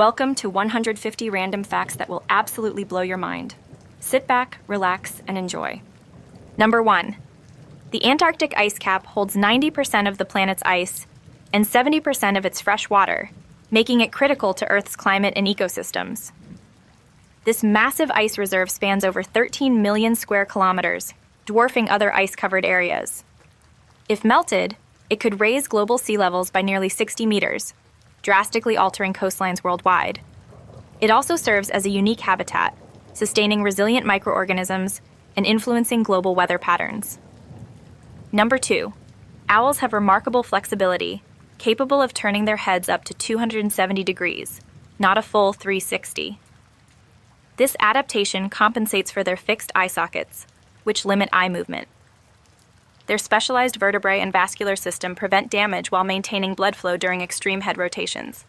Welcome to 150 random facts that will absolutely blow your mind. Sit back, relax, and enjoy. Number 1. The Antarctic ice cap holds 90% of the planet's ice and 70% of its fresh water, making it critical to Earth's climate and ecosystems. This massive ice reserve spans over 13 million square kilometers, dwarfing other ice-covered areas. If melted, it could raise global sea levels by nearly 60 meters, drastically altering coastlines worldwide. It also serves as a unique habitat, sustaining resilient microorganisms and influencing global weather patterns. Number 2. Owls have remarkable flexibility, capable of turning their heads up to 270 degrees, not a full 360. This adaptation compensates for their fixed eye sockets, which limit eye movement. Their specialized vertebrae and vascular system prevent damage while maintaining blood flow during extreme head rotations.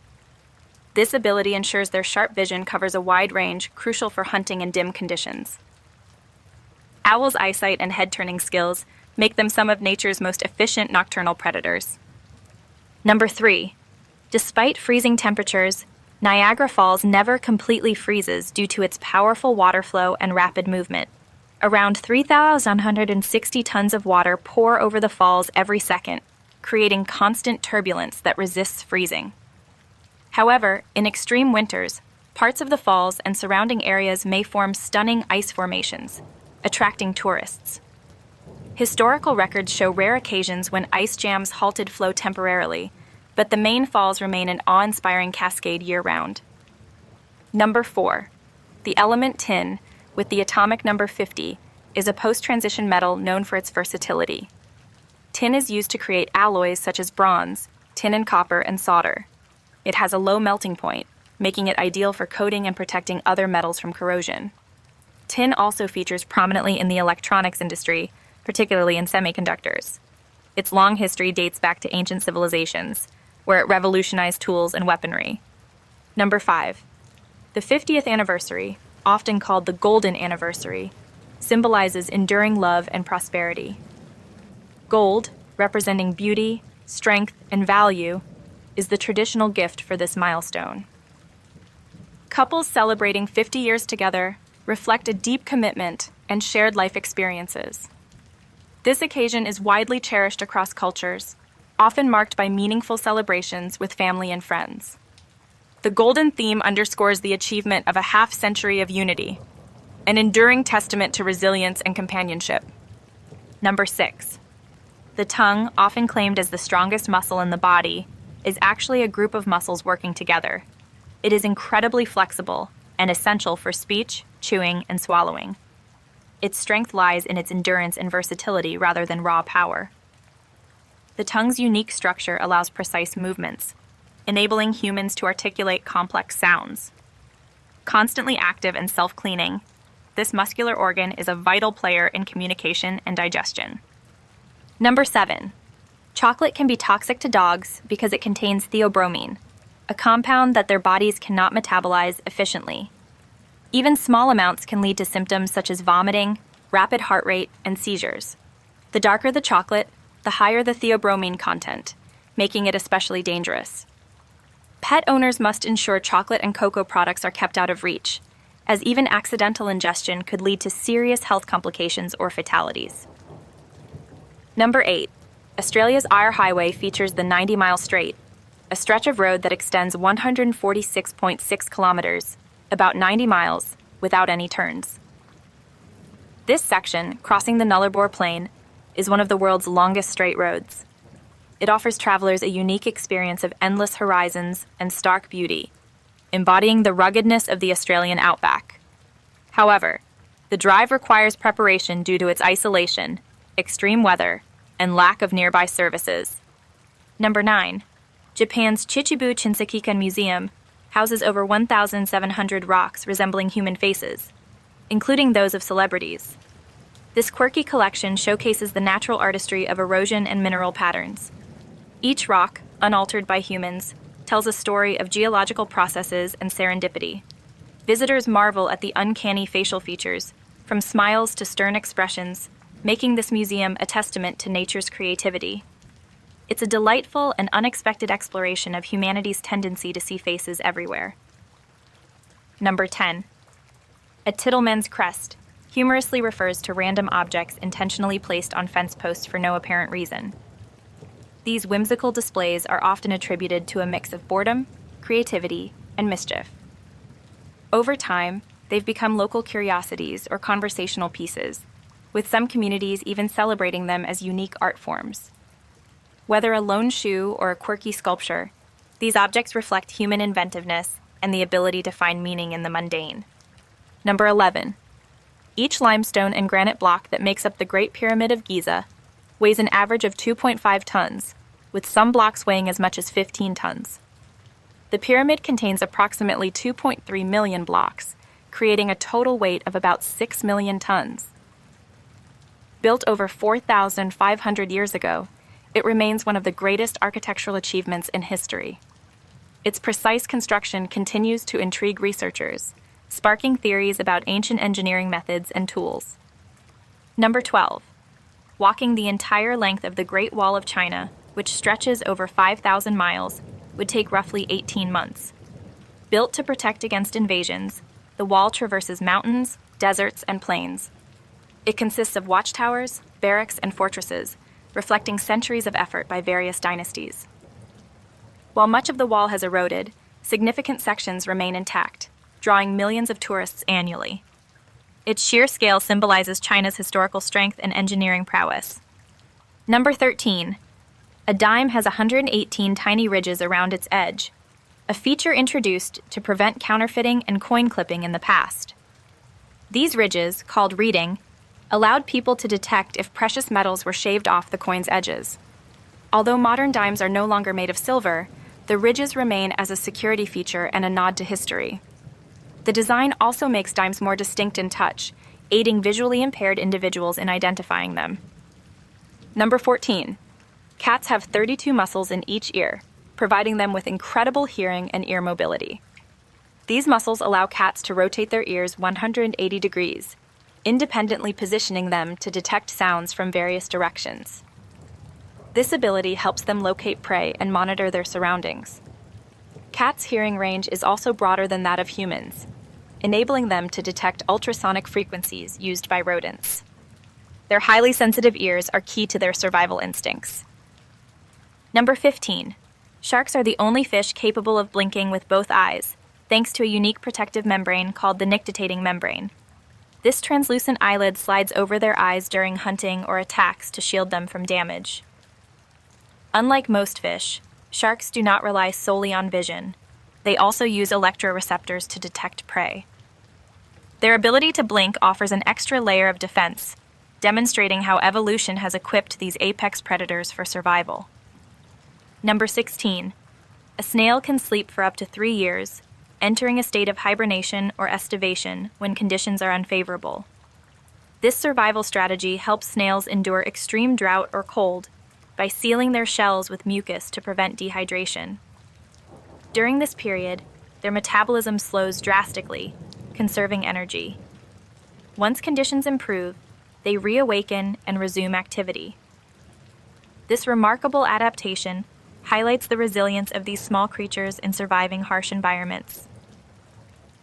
This ability ensures their sharp vision covers a wide range, crucial for hunting in dim conditions. Owls' eyesight and head-turning skills make them some of nature's most efficient nocturnal predators. Number 3. Despite freezing temperatures, Niagara Falls never completely freezes due to its powerful water flow and rapid movement. Around 3,160 tons of water pour over the falls every second, creating constant turbulence that resists freezing. However, in extreme winters, parts of the falls and surrounding areas may form stunning ice formations, attracting tourists. Historical records show rare occasions when ice jams halted flow temporarily, but the main falls remain an awe-inspiring cascade year-round. Number 4. The element tin, with the atomic number 50, is a post-transition metal known for its versatility. Tin is used to create alloys such as bronze, tin and copper, and solder. It has a low melting point, making it ideal for coating and protecting other metals from corrosion. Tin also features prominently in the electronics industry, particularly in semiconductors. Its long history dates back to ancient civilizations, where it revolutionized tools and weaponry. Number 5. The 50th anniversary, often called the Golden Anniversary, symbolizes enduring love and prosperity. Gold, representing beauty, strength, and value, is the traditional gift for this milestone. Couples celebrating 50 years together reflect a deep commitment and shared life experiences. This occasion is widely cherished across cultures, often marked by meaningful celebrations with family and friends. The golden theme underscores the achievement of a half-century of unity, an enduring testament to resilience and companionship. Number 6. The tongue, often claimed as the strongest muscle in the body, is actually a group of muscles working together. It is incredibly flexible and essential for speech, chewing, and swallowing. Its strength lies in its endurance and versatility rather than raw power. The tongue's unique structure allows precise movements, enabling humans to articulate complex sounds. Constantly active and self-cleaning, this muscular organ is a vital player in communication and digestion. Number 7. Chocolate can be toxic to dogs because it contains theobromine, a compound that their bodies cannot metabolize efficiently. Even small amounts can lead to symptoms such as vomiting, rapid heart rate, and seizures. The darker the chocolate, the higher the theobromine content, making it especially dangerous. Pet owners must ensure chocolate and cocoa products are kept out of reach, as even accidental ingestion could lead to serious health complications or fatalities. Number 8. Australia's Eyre Highway features the 90-mile straight, a stretch of road that extends 146.6 kilometers, about 90 miles, without any turns. This section, crossing the Nullarbor Plain, is one of the world's longest straight roads. It offers travelers a unique experience of endless horizons and stark beauty, embodying the ruggedness of the Australian outback. However, the drive requires preparation due to its isolation, extreme weather, and lack of nearby services. Number 9. Japan's Chichibu Chinsekikan Museum houses over 1,700 rocks resembling human faces, including those of celebrities. This quirky collection showcases the natural artistry of erosion and mineral patterns. Each rock, unaltered by humans, tells a story of geological processes and serendipity. Visitors marvel at the uncanny facial features, from smiles to stern expressions, making this museum a testament to nature's creativity. It's a delightful and unexpected exploration of humanity's tendency to see faces everywhere. Number 10. A Tittleman's crest humorously refers to random objects intentionally placed on fence posts for no apparent reason. These whimsical displays are often attributed to a mix of boredom, creativity, and mischief. Over time, they've become local curiosities or conversational pieces, with some communities even celebrating them as unique art forms. Whether a lone shoe or a quirky sculpture, these objects reflect human inventiveness and the ability to find meaning in the mundane. Number 11. Each limestone and granite block that makes up the Great Pyramid of Giza weighs an average of 2.5 tons, with some blocks weighing as much as 15 tons. The pyramid contains approximately 2.3 million blocks, creating a total weight of about 6 million tons. Built over 4,500 years ago, it remains one of the greatest architectural achievements in history. Its precise construction continues to intrigue researchers, sparking theories about ancient engineering methods and tools. Number 12. Walking the entire length of the Great Wall of China, which stretches over 5,000 miles, would take roughly 18 months. Built to protect against invasions, the wall traverses mountains, deserts, and plains. It consists of watchtowers, barracks, and fortresses, reflecting centuries of effort by various dynasties. While much of the wall has eroded, significant sections remain intact, drawing millions of tourists annually. Its sheer scale symbolizes China's historical strength and engineering prowess. Number 13. A dime has 118 tiny ridges around its edge, a feature introduced to prevent counterfeiting and coin clipping in the past. These ridges, called reeding, allowed people to detect if precious metals were shaved off the coin's edges. Although modern dimes are no longer made of silver, the ridges remain as a security feature and a nod to history. The design also makes dimes more distinct in touch, aiding visually impaired individuals in identifying them. Number 14. Cats have 32 muscles in each ear, providing them with incredible hearing and ear mobility. These muscles allow cats to rotate their ears 180 degrees, independently positioning them to detect sounds from various directions. This ability helps them locate prey and monitor their surroundings. Cats' hearing range is also broader than that of humans, enabling them to detect ultrasonic frequencies used by rodents. Their highly sensitive ears are key to their survival instincts. Number 15. Sharks are the only fish capable of blinking with both eyes, thanks to a unique protective membrane called the nictitating membrane. This translucent eyelid slides over their eyes during hunting or attacks to shield them from damage. Unlike most fish, sharks do not rely solely on vision. They also use electroreceptors to detect prey. Their ability to blink offers an extra layer of defense, demonstrating how evolution has equipped these apex predators for survival. Number 16. A snail can sleep for up to 3 years, entering a state of hibernation or estivation when conditions are unfavorable. This survival strategy helps snails endure extreme drought or cold by sealing their shells with mucus to prevent dehydration. During this period, their metabolism slows drastically, conserving energy. Once conditions improve, they reawaken and resume activity. This remarkable adaptation highlights the resilience of these small creatures in surviving harsh environments.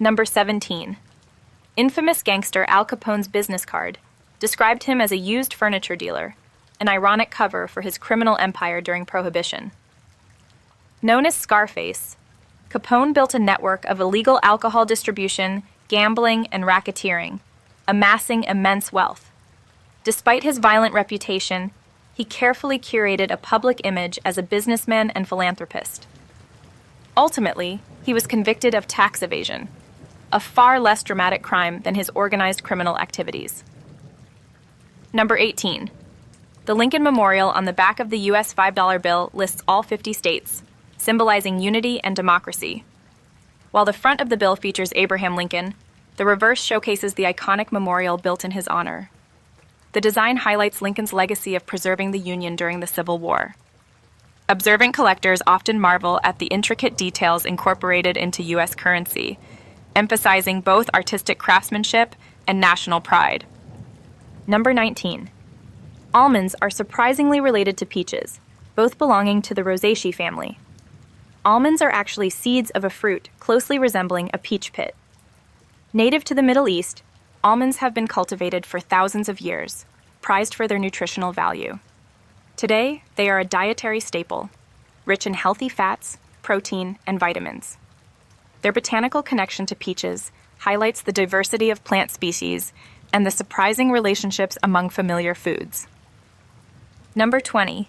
Number 17. Infamous gangster Al Capone's business card described him as a used furniture dealer, an ironic cover for his criminal empire during Prohibition. Known as Scarface, Capone built a network of illegal alcohol distribution, gambling, and racketeering, amassing immense wealth. Despite his violent reputation, he carefully curated a public image as a businessman and philanthropist. Ultimately, he was convicted of tax evasion, a far less dramatic crime than his organized criminal activities. Number 18. The Lincoln Memorial on the back of the U.S. $5 bill lists all 50 states, symbolizing unity and democracy. While the front of the bill features Abraham Lincoln, the reverse showcases the iconic memorial built in his honor. The design highlights Lincoln's legacy of preserving the Union during the Civil War. Observant collectors often marvel at the intricate details incorporated into U.S. currency, emphasizing both artistic craftsmanship and national pride. Number 19. Almonds are surprisingly related to peaches, both belonging to the Rosaceae family. Almonds are actually seeds of a fruit closely resembling a peach pit. Native to the Middle East, almonds have been cultivated for thousands of years, prized for their nutritional value. Today, they are a dietary staple, rich in healthy fats, protein, and vitamins. Their botanical connection to peaches highlights the diversity of plant species and the surprising relationships among familiar foods. Number 20.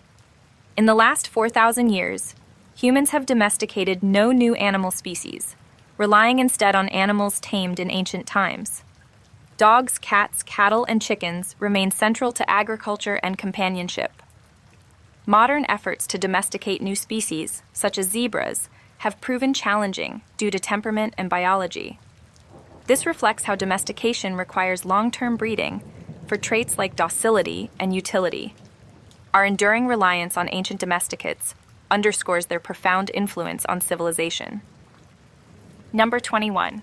In the last 4,000 years, humans have domesticated no new animal species, relying instead on animals tamed in ancient times. Dogs, cats, cattle, and chickens remain central to agriculture and companionship. Modern efforts to domesticate new species, such as zebras, have proven challenging due to temperament and biology. This reflects how domestication requires long-term breeding for traits like docility and utility. Our enduring reliance on ancient domesticates underscores their profound influence on civilization. Number 21.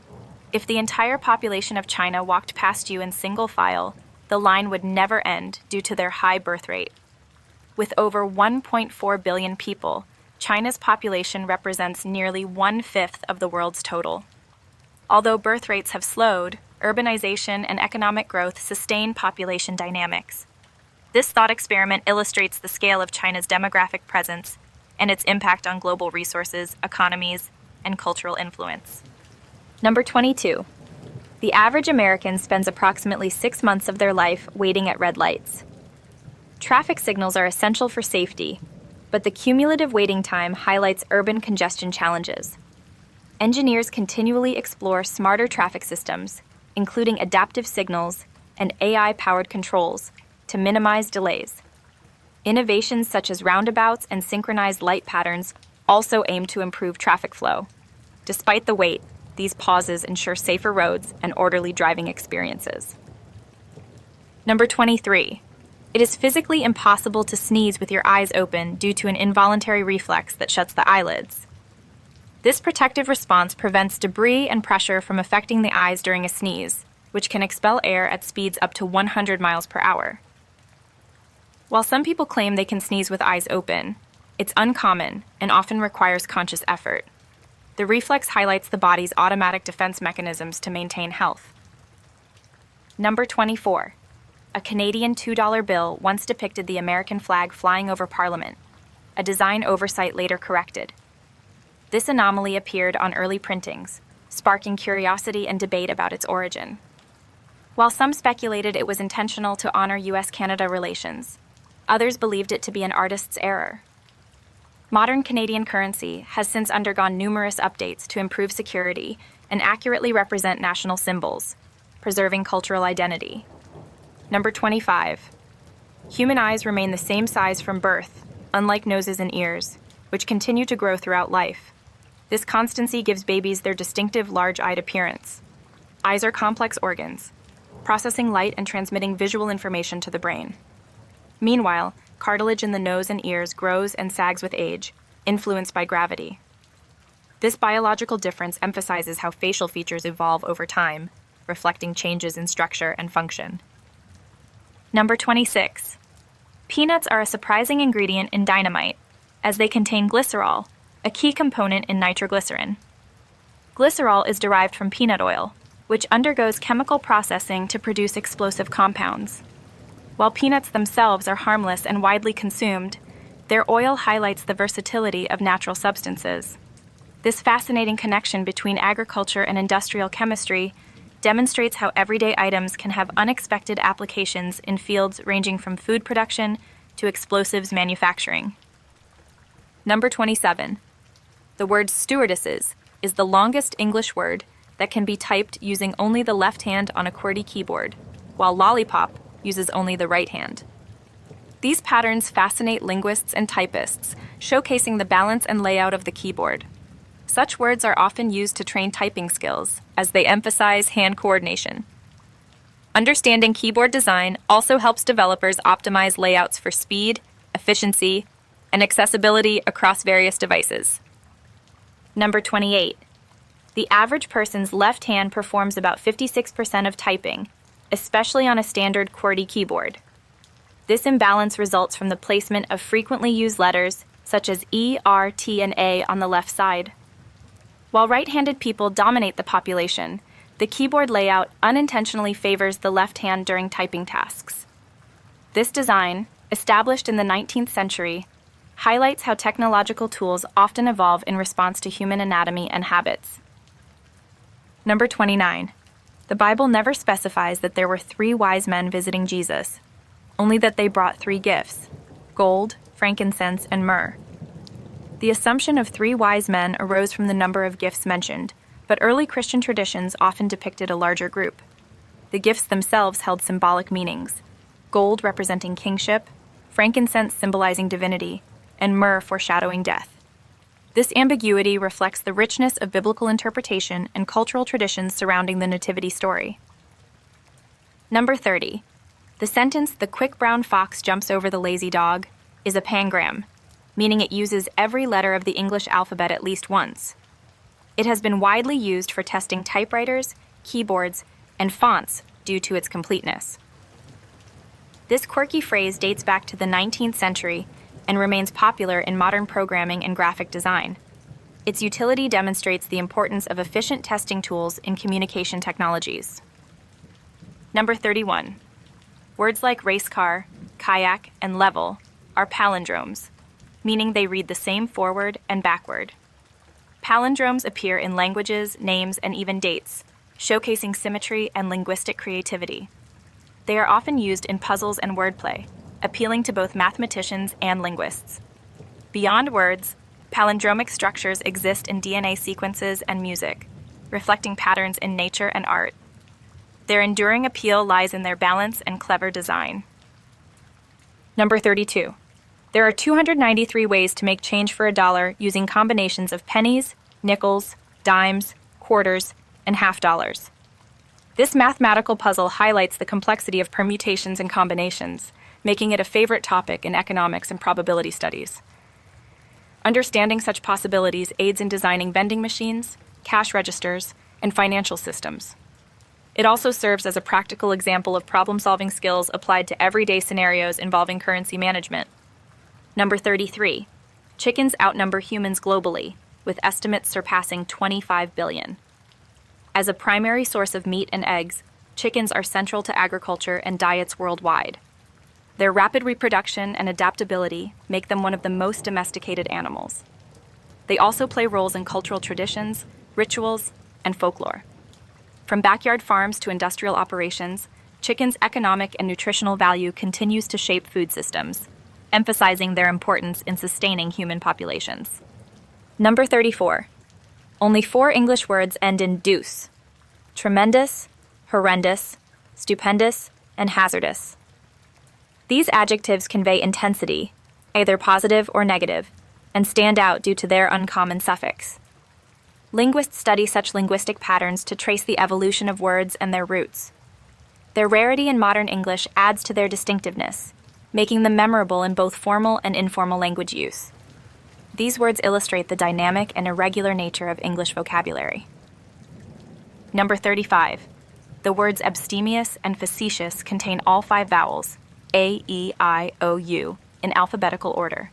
If the entire population of China walked past you in single file, the line would never end due to their high birth rate. With over 1.4 billion people, China's population represents nearly 1/5 of the world's total. Although birth rates have slowed, urbanization and economic growth sustain population dynamics. This thought experiment illustrates the scale of China's demographic presence and its impact on global resources, economies, and cultural influence. Number 22. The average American spends approximately 6 months of their life waiting at red lights. Traffic signals are essential for safety, but the cumulative waiting time highlights urban congestion challenges. Engineers continually explore smarter traffic systems, including adaptive signals and AI-powered controls, to minimize delays. Innovations such as roundabouts and synchronized light patterns also aim to improve traffic flow. Despite the wait, these pauses ensure safer roads and orderly driving experiences. Number 23. It is physically impossible to sneeze with your eyes open due to an involuntary reflex that shuts the eyelids. This protective response prevents debris and pressure from affecting the eyes during a sneeze, which can expel air at speeds up to 100 miles per hour. While some people claim they can sneeze with eyes open, it's uncommon and often requires conscious effort. The reflex highlights the body's automatic defense mechanisms to maintain health. Number 24. A Canadian $2 bill once depicted the American flag flying over Parliament, a design oversight later corrected. This anomaly appeared on early printings, sparking curiosity and debate about its origin. While some speculated it was intentional to honor U.S.-Canada relations, others believed it to be an artist's error. Modern Canadian currency has since undergone numerous updates to improve security and accurately represent national symbols, preserving cultural identity. Number 25. Human eyes remain the same size from birth, unlike noses and ears, which continue to grow throughout life. This constancy gives babies their distinctive large-eyed appearance. Eyes are complex organs, processing light and transmitting visual information to the brain. Meanwhile, cartilage in the nose and ears grows and sags with age, influenced by gravity. This biological difference emphasizes how facial features evolve over time, reflecting changes in structure and function. Number 26. Peanuts are a surprising ingredient in dynamite, as they contain glycerol, a key component in nitroglycerin. Glycerol is derived from peanut oil, which undergoes chemical processing to produce explosive compounds. While peanuts themselves are harmless and widely consumed, their oil highlights the versatility of natural substances. This fascinating connection between agriculture and industrial chemistry demonstrates how everyday items can have unexpected applications in fields ranging from food production to explosives manufacturing. Number 27. The word stewardesses is the longest English word that can be typed using only the left hand on a QWERTY keyboard, while lollipop uses only the right hand. These patterns fascinate linguists and typists, showcasing the balance and layout of the keyboard. Such words are often used to train typing skills, as they emphasize hand coordination. Understanding keyboard design also helps developers optimize layouts for speed, efficiency, and accessibility across various devices. Number 28. The average person's left hand performs about 56% of typing, especially on a standard QWERTY keyboard. This imbalance results from the placement of frequently used letters, such as E, R, T, and A on the left side. While right-handed people dominate the population, The keyboard layout unintentionally favors the left hand during typing tasks. This design, established in the 19th century, highlights how technological tools often evolve in response to human anatomy and habits. Number 29. The Bible never specifies that there were 3 wise men visiting Jesus, only that they brought 3 gifts: gold, frankincense, and myrrh. The assumption of 3 wise men arose from the number of gifts mentioned, but early Christian traditions often depicted a larger group. The gifts themselves held symbolic meanings: gold representing kingship, frankincense symbolizing divinity, and myrrh foreshadowing death. This ambiguity reflects the richness of biblical interpretation and cultural traditions surrounding the nativity story. Number 30. The sentence, "The quick brown fox jumps over the lazy dog," is a pangram, meaning it uses every letter of the English alphabet at least once. It has been widely used for testing typewriters, keyboards, and fonts due to its completeness. This quirky phrase dates back to the 19th century and remains popular in modern programming and graphic design. Its utility demonstrates the importance of efficient testing tools in communication technologies. Number 31. Words like race car, kayak, and level are palindromes, meaning they read the same forward and backward. Palindromes appear in languages, names, and even dates, showcasing symmetry and linguistic creativity. They are often used in puzzles and wordplay, appealing to both mathematicians and linguists. Beyond words, palindromic structures exist in DNA sequences and music, reflecting patterns in nature and art. Their enduring appeal lies in their balance and clever design. Number 32. There are 293 ways to make change for $1 using combinations of pennies, nickels, dimes, quarters, and half dollars. This mathematical puzzle highlights the complexity of permutations and combinations, making it a favorite topic in economics and probability studies. Understanding such possibilities aids in designing vending machines, cash registers, and financial systems. It also serves as a practical example of problem-solving skills applied to everyday scenarios involving currency management. Number 33. Chickens outnumber humans globally, with estimates surpassing 25 billion. As a primary source of meat and eggs, chickens are central to agriculture and diets worldwide. Their rapid reproduction and adaptability make them one of the most domesticated animals. They also play roles in cultural traditions, rituals, and folklore. From backyard farms to industrial operations, chickens' economic and nutritional value continues to shape food systems, emphasizing their importance in sustaining human populations. Number 34. Only 4 English words end in deuce: tremendous, horrendous, stupendous, and hazardous. These adjectives convey intensity, either positive or negative, and stand out due to their uncommon suffix. Linguists study such linguistic patterns to trace the evolution of words and their roots. Their rarity in modern English adds to their distinctiveness, making them memorable in both formal and informal language use. These words illustrate the dynamic and irregular nature of English vocabulary. Number 35. The words abstemious and facetious contain all 5 vowels, A, E, I, O, U, in alphabetical order.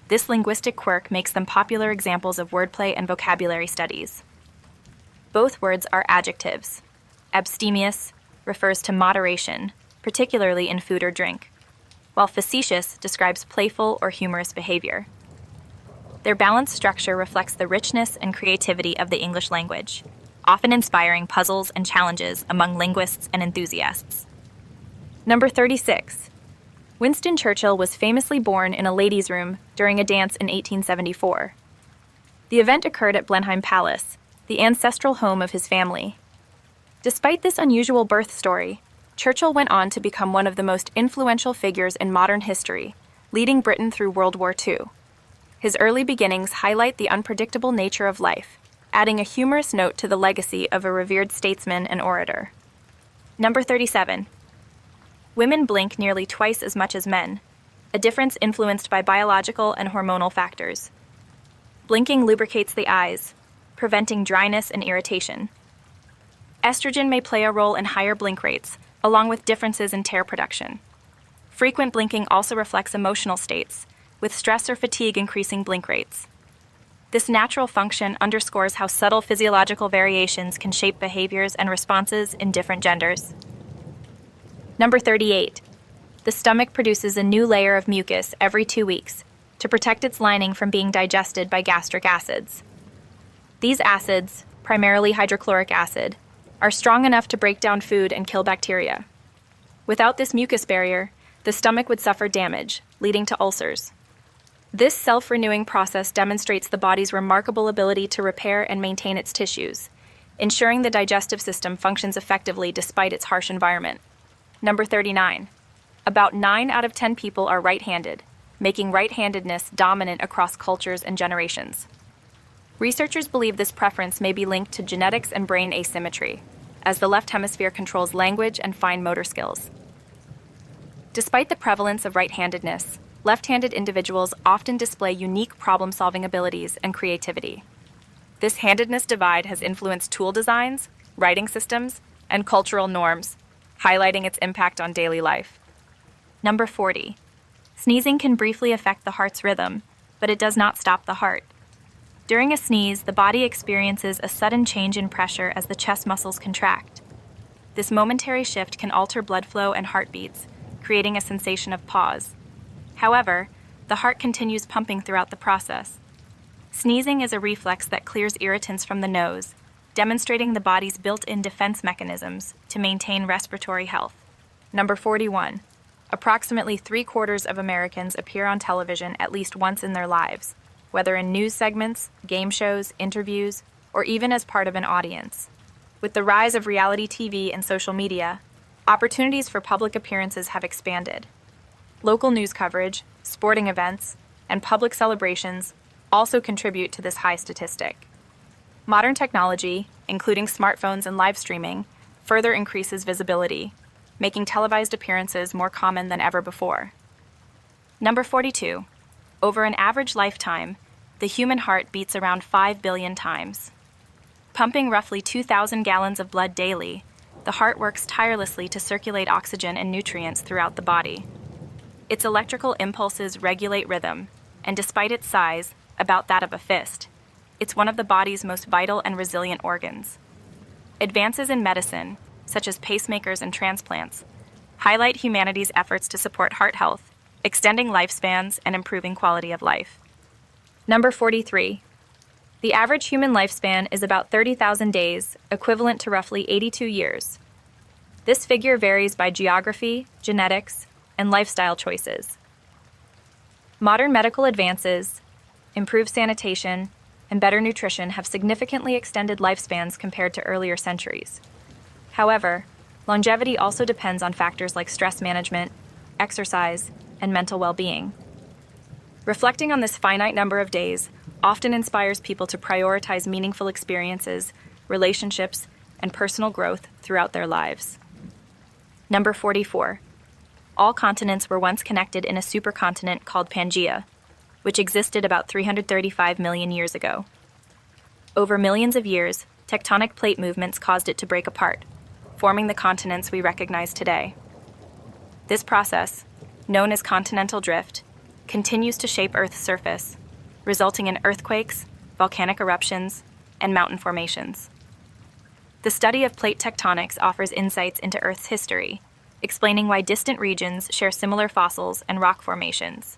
This linguistic quirk makes them popular examples of wordplay and vocabulary studies. Both words are adjectives. Abstemious refers to moderation, particularly in food or drink, while facetious describes playful or humorous behavior. Their balanced structure reflects the richness and creativity of the English language, often inspiring puzzles and challenges among linguists and enthusiasts. Number 36. Winston Churchill was famously born in a ladies' room during a dance in 1874. The event occurred at Blenheim Palace, the ancestral home of his family. Despite this unusual birth story, Churchill went on to become one of the most influential figures in modern history, leading Britain through World War II. His early beginnings highlight the unpredictable nature of life, adding a humorous note to the legacy of a revered statesman and orator. Number 37. Women blink nearly twice as much as men, a difference influenced by biological and hormonal factors. Blinking lubricates the eyes, preventing dryness and irritation. Estrogen may play a role in higher blink rates, along with differences in tear production. Frequent blinking also reflects emotional states, with stress or fatigue increasing blink rates. This natural function underscores how subtle physiological variations can shape behaviors and responses in different genders. Number 38. The stomach produces a new layer of mucus every 2 weeks to protect its lining from being digested by gastric acids. These acids, primarily hydrochloric acid, are strong enough to break down food and kill bacteria. Without this mucus barrier, the stomach would suffer damage, leading to ulcers. This self-renewing process demonstrates the body's remarkable ability to repair and maintain its tissues, ensuring the digestive system functions effectively despite its harsh environment. Number 39. About 9 out of 10 people are right-handed, making right-handedness dominant across cultures and generations. Researchers believe this preference may be linked to genetics and brain asymmetry, as the left hemisphere controls language and fine motor skills. Despite the prevalence of right-handedness, left-handed individuals often display unique problem-solving abilities and creativity. This handedness divide has influenced tool designs, writing systems, and cultural norms, highlighting its impact on daily life. Number 40. Sneezing can briefly affect the heart's rhythm, but it does not stop the heart. During a sneeze, the body experiences a sudden change in pressure as the chest muscles contract. This momentary shift can alter blood flow and heartbeats, creating a sensation of pause. However, the heart continues pumping throughout the process. Sneezing is a reflex that clears irritants from the nose, demonstrating the body's built-in defense mechanisms to maintain respiratory health. Number 41. Approximately 3/4 of Americans appear on television at least once in their lives, whether in news segments, game shows, interviews, or even as part of an audience. With the rise of reality TV and social media, opportunities for public appearances have expanded. Local news coverage, sporting events, and public celebrations also contribute to this high statistic. Modern technology, including smartphones and live streaming, further increases visibility, making televised appearances more common than ever before. Number 42. Over an average lifetime, the human heart beats around 5 billion times. Pumping roughly 2,000 gallons of blood daily, the heart works tirelessly to circulate oxygen and nutrients throughout the body. Its electrical impulses regulate rhythm, and despite its size, about that of a fist, it's one of the body's most vital and resilient organs. Advances in medicine, such as pacemakers and transplants, highlight humanity's efforts to support heart health, extending lifespans and improving quality of life. Number 43. The average human lifespan is about 30,000 days, equivalent to roughly 82 years. This figure varies by geography, genetics, and lifestyle choices. Modern medical advances, improved sanitation, and better nutrition have significantly extended lifespans compared to earlier centuries. However, longevity also depends on factors like stress management, exercise, and mental well-being. Reflecting on this finite number of days often inspires people to prioritize meaningful experiences, relationships, and personal growth throughout their lives. Number 44. All continents were once connected in a supercontinent called Pangaea, which existed about 335 million years ago. Over millions of years, tectonic plate movements caused it to break apart, forming the continents we recognize today. This process, known as continental drift, continues to shape Earth's surface, resulting in earthquakes, volcanic eruptions, and mountain formations. The study of plate tectonics offers insights into Earth's history, explaining why distant regions share similar fossils and rock formations.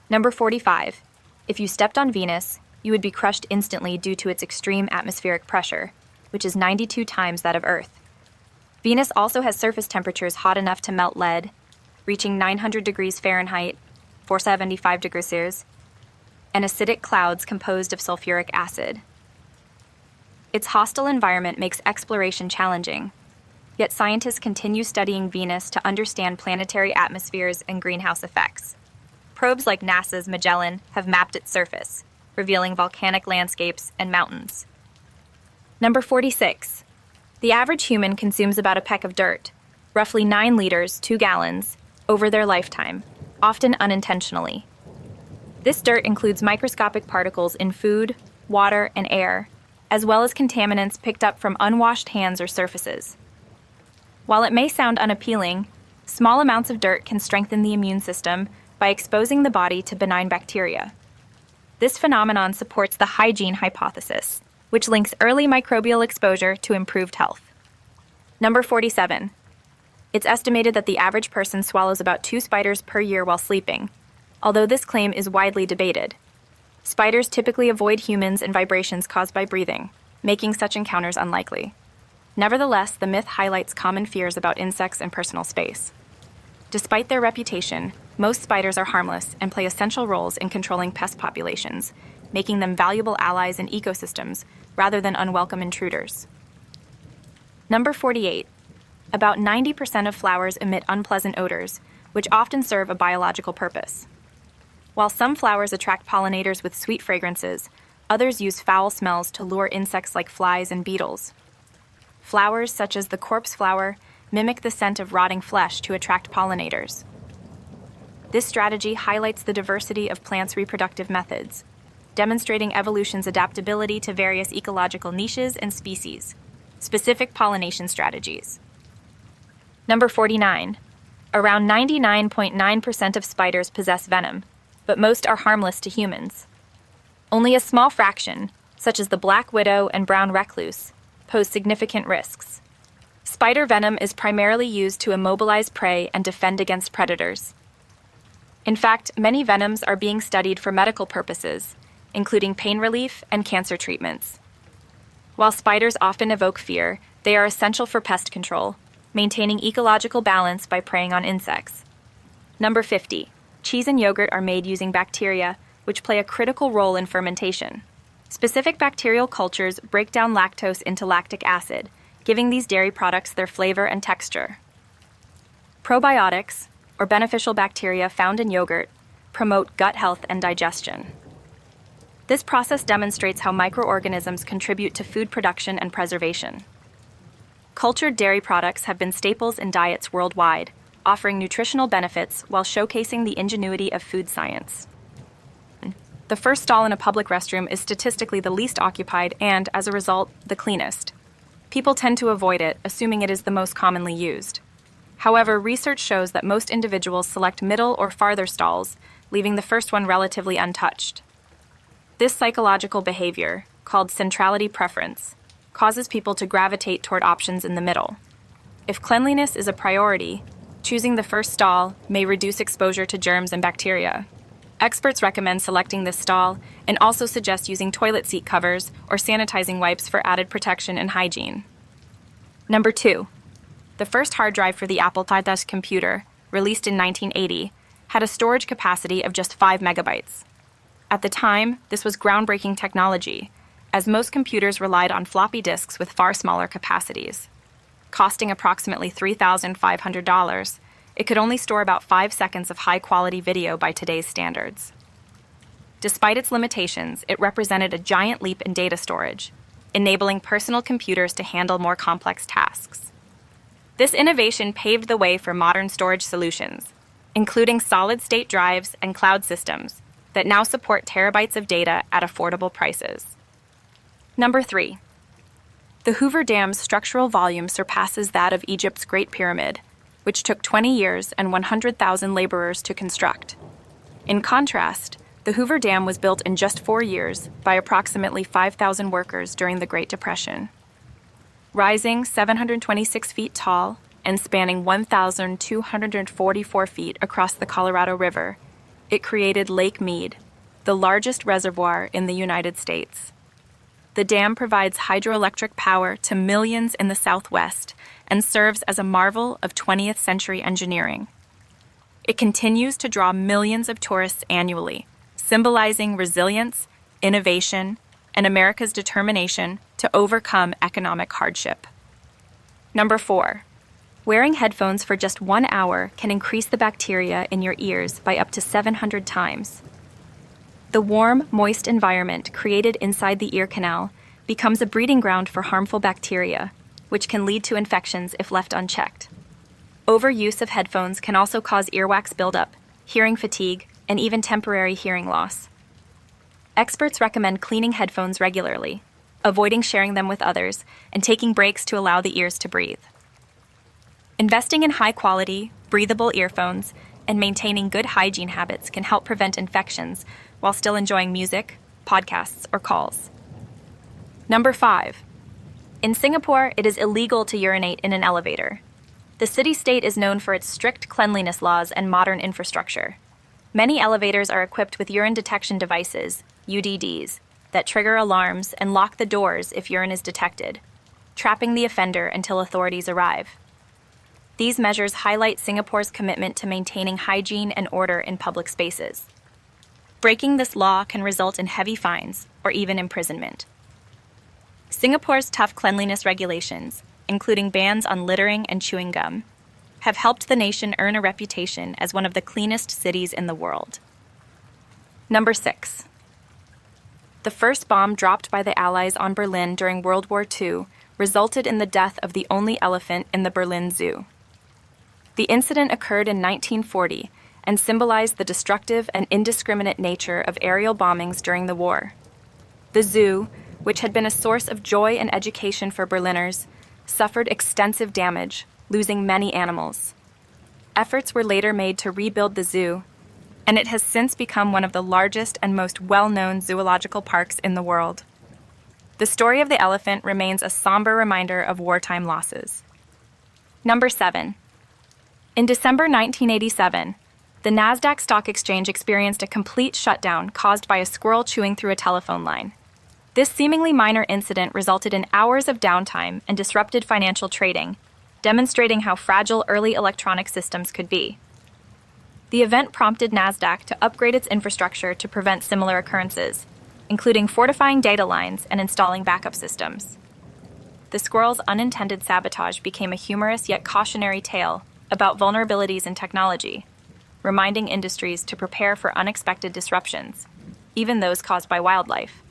Number 45. If you stepped on Venus, you would be crushed instantly due to its extreme atmospheric pressure, which is 92 times that of Earth. Venus also has surface temperatures hot enough to melt lead, reaching 900 degrees Fahrenheit, 475 degrees Celsius, and acidic clouds composed of sulfuric acid. Its hostile environment makes exploration challenging, yet scientists continue studying Venus to understand planetary atmospheres and greenhouse effects. Probes like NASA's Magellan have mapped its surface, revealing volcanic landscapes and mountains. Number 46. The average human consumes about a peck of dirt, roughly 9 liters, 2 gallons, over their lifetime, often unintentionally. This dirt includes microscopic particles in food, water, and air, as well as contaminants picked up from unwashed hands or surfaces. While it may sound unappealing, small amounts of dirt can strengthen the immune system by exposing the body to benign bacteria. This phenomenon supports the hygiene hypothesis, which links early microbial exposure to improved health. Number 47. It's estimated that the average person swallows about 2 spiders per year while sleeping, although this claim is widely debated. Spiders typically avoid humans and vibrations caused by breathing, making such encounters unlikely. Nevertheless, the myth highlights common fears about insects and personal space. Despite their reputation, most spiders are harmless and play essential roles in controlling pest populations, making them valuable allies in ecosystems rather than unwelcome intruders. Number 48. About 90% of flowers emit unpleasant odors, which often serve a biological purpose. While some flowers attract pollinators with sweet fragrances, others use foul smells to lure insects like flies and beetles. Flowers such as the corpse flower mimic the scent of rotting flesh to attract pollinators. This strategy highlights the diversity of plants' reproductive methods, demonstrating evolution's adaptability to various ecological niches and species. Specific pollination strategies. Number 49. Around 99.9% of spiders possess venom, but most are harmless to humans. Only a small fraction, such as the black widow and brown recluse, pose significant risks. Spider venom is primarily used to immobilize prey and defend against predators. In fact, many venoms are being studied for medical purposes, including pain relief and cancer treatments. While spiders often evoke fear, they are essential for pest control, maintaining ecological balance by preying on insects. Number 50. Cheese and yogurt are made using bacteria, which play a critical role in fermentation. Specific bacterial cultures break down lactose into lactic acid, giving these dairy products their flavor and texture. Probiotics, or beneficial bacteria found in yogurt, promote gut health and digestion. This process demonstrates how microorganisms contribute to food production and preservation. Cultured dairy products have been staples in diets worldwide, offering nutritional benefits while showcasing the ingenuity of food science. The first stall in a public restroom is statistically the least occupied and, as a result, the cleanest. People tend to avoid it, assuming it is the most commonly used. However, research shows that most individuals select middle or farther stalls, leaving the first one relatively untouched. This psychological behavior, called centrality preference, causes people to gravitate toward options in the middle. If cleanliness is a priority, choosing the first stall may reduce exposure to germs and bacteria. Experts recommend selecting this stall and also suggest using toilet seat covers or sanitizing wipes for added protection and hygiene. Number 2. The first hard drive for the Apple II computer, released in 1980, had a storage capacity of just 5 megabytes. At the time, this was groundbreaking technology, as most computers relied on floppy disks with far smaller capacities. Costing approximately $3,500, it could only store about 5 seconds of high-quality video by today's standards. Despite its limitations, it represented a giant leap in data storage, enabling personal computers to handle more complex tasks. This innovation paved the way for modern storage solutions, including solid-state drives and cloud systems that now support terabytes of data at affordable prices. Number 3. The Hoover Dam's structural volume surpasses that of Egypt's Great Pyramid, which took 20 years and 100,000 laborers to construct. In contrast, the Hoover Dam was built in just 4 years by approximately 5,000 workers during the Great Depression. Rising 726 feet tall and spanning 1,244 feet across the Colorado River, it created Lake Mead, the largest reservoir in the United States. The dam provides hydroelectric power to millions in the Southwest and serves as a marvel of 20th century engineering. It continues to draw millions of tourists annually, symbolizing resilience, innovation, and America's determination to overcome economic hardship. Number 4. Wearing headphones for just 1 hour can increase the bacteria in your ears by up to 700 times. The warm, moist environment created inside the ear canal becomes a breeding ground for harmful bacteria, which can lead to infections if left unchecked. Overuse of headphones can also cause earwax buildup, hearing fatigue, and even temporary hearing loss. Experts recommend cleaning headphones regularly, avoiding sharing them with others, and taking breaks to allow the ears to breathe. Investing in high-quality, breathable earphones and maintaining good hygiene habits can help prevent infections while still enjoying music, podcasts, or calls. Number 5. In Singapore, it is illegal to urinate in an elevator. The city-state is known for its strict cleanliness laws and modern infrastructure. Many elevators are equipped with urine detection devices, UDDs, that trigger alarms and lock the doors if urine is detected, trapping the offender until authorities arrive. These measures highlight Singapore's commitment to maintaining hygiene and order in public spaces. Breaking this law can result in heavy fines or even imprisonment. Singapore's tough cleanliness regulations, including bans on littering and chewing gum, have helped the nation earn a reputation as one of the cleanest cities in the world. Number 6. The first bomb dropped by the Allies on Berlin during World War II resulted in the death of the only elephant in the Berlin Zoo. The incident occurred in 1940 and symbolized the destructive and indiscriminate nature of aerial bombings during the war. The zoo, which had been a source of joy and education for Berliners, suffered extensive damage, losing many animals. Efforts were later made to rebuild the zoo, and it has since become one of the largest and most well-known zoological parks in the world. The story of the elephant remains a somber reminder of wartime losses. Number 7. In December 1987, the Nasdaq Stock Exchange experienced a complete shutdown caused by a squirrel chewing through a telephone line. This seemingly minor incident resulted in hours of downtime and disrupted financial trading, demonstrating how fragile early electronic systems could be. The event prompted Nasdaq to upgrade its infrastructure to prevent similar occurrences, including fortifying data lines and installing backup systems. The squirrel's unintended sabotage became a humorous yet cautionary tale about vulnerabilities in technology, reminding industries to prepare for unexpected disruptions, even those caused by wildlife.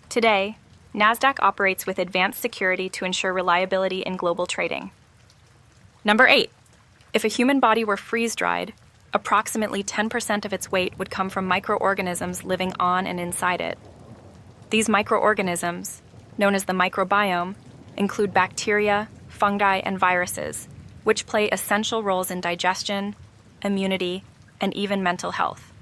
Today, Nasdaq operates with advanced security to ensure reliability in global trading. Number 8. If a human body were freeze-dried, approximately 10% of its weight would come from microorganisms living on and inside it. These microorganisms, known as the microbiome, include bacteria, fungi, and viruses, which play essential roles in digestion, immunity, and even mental health.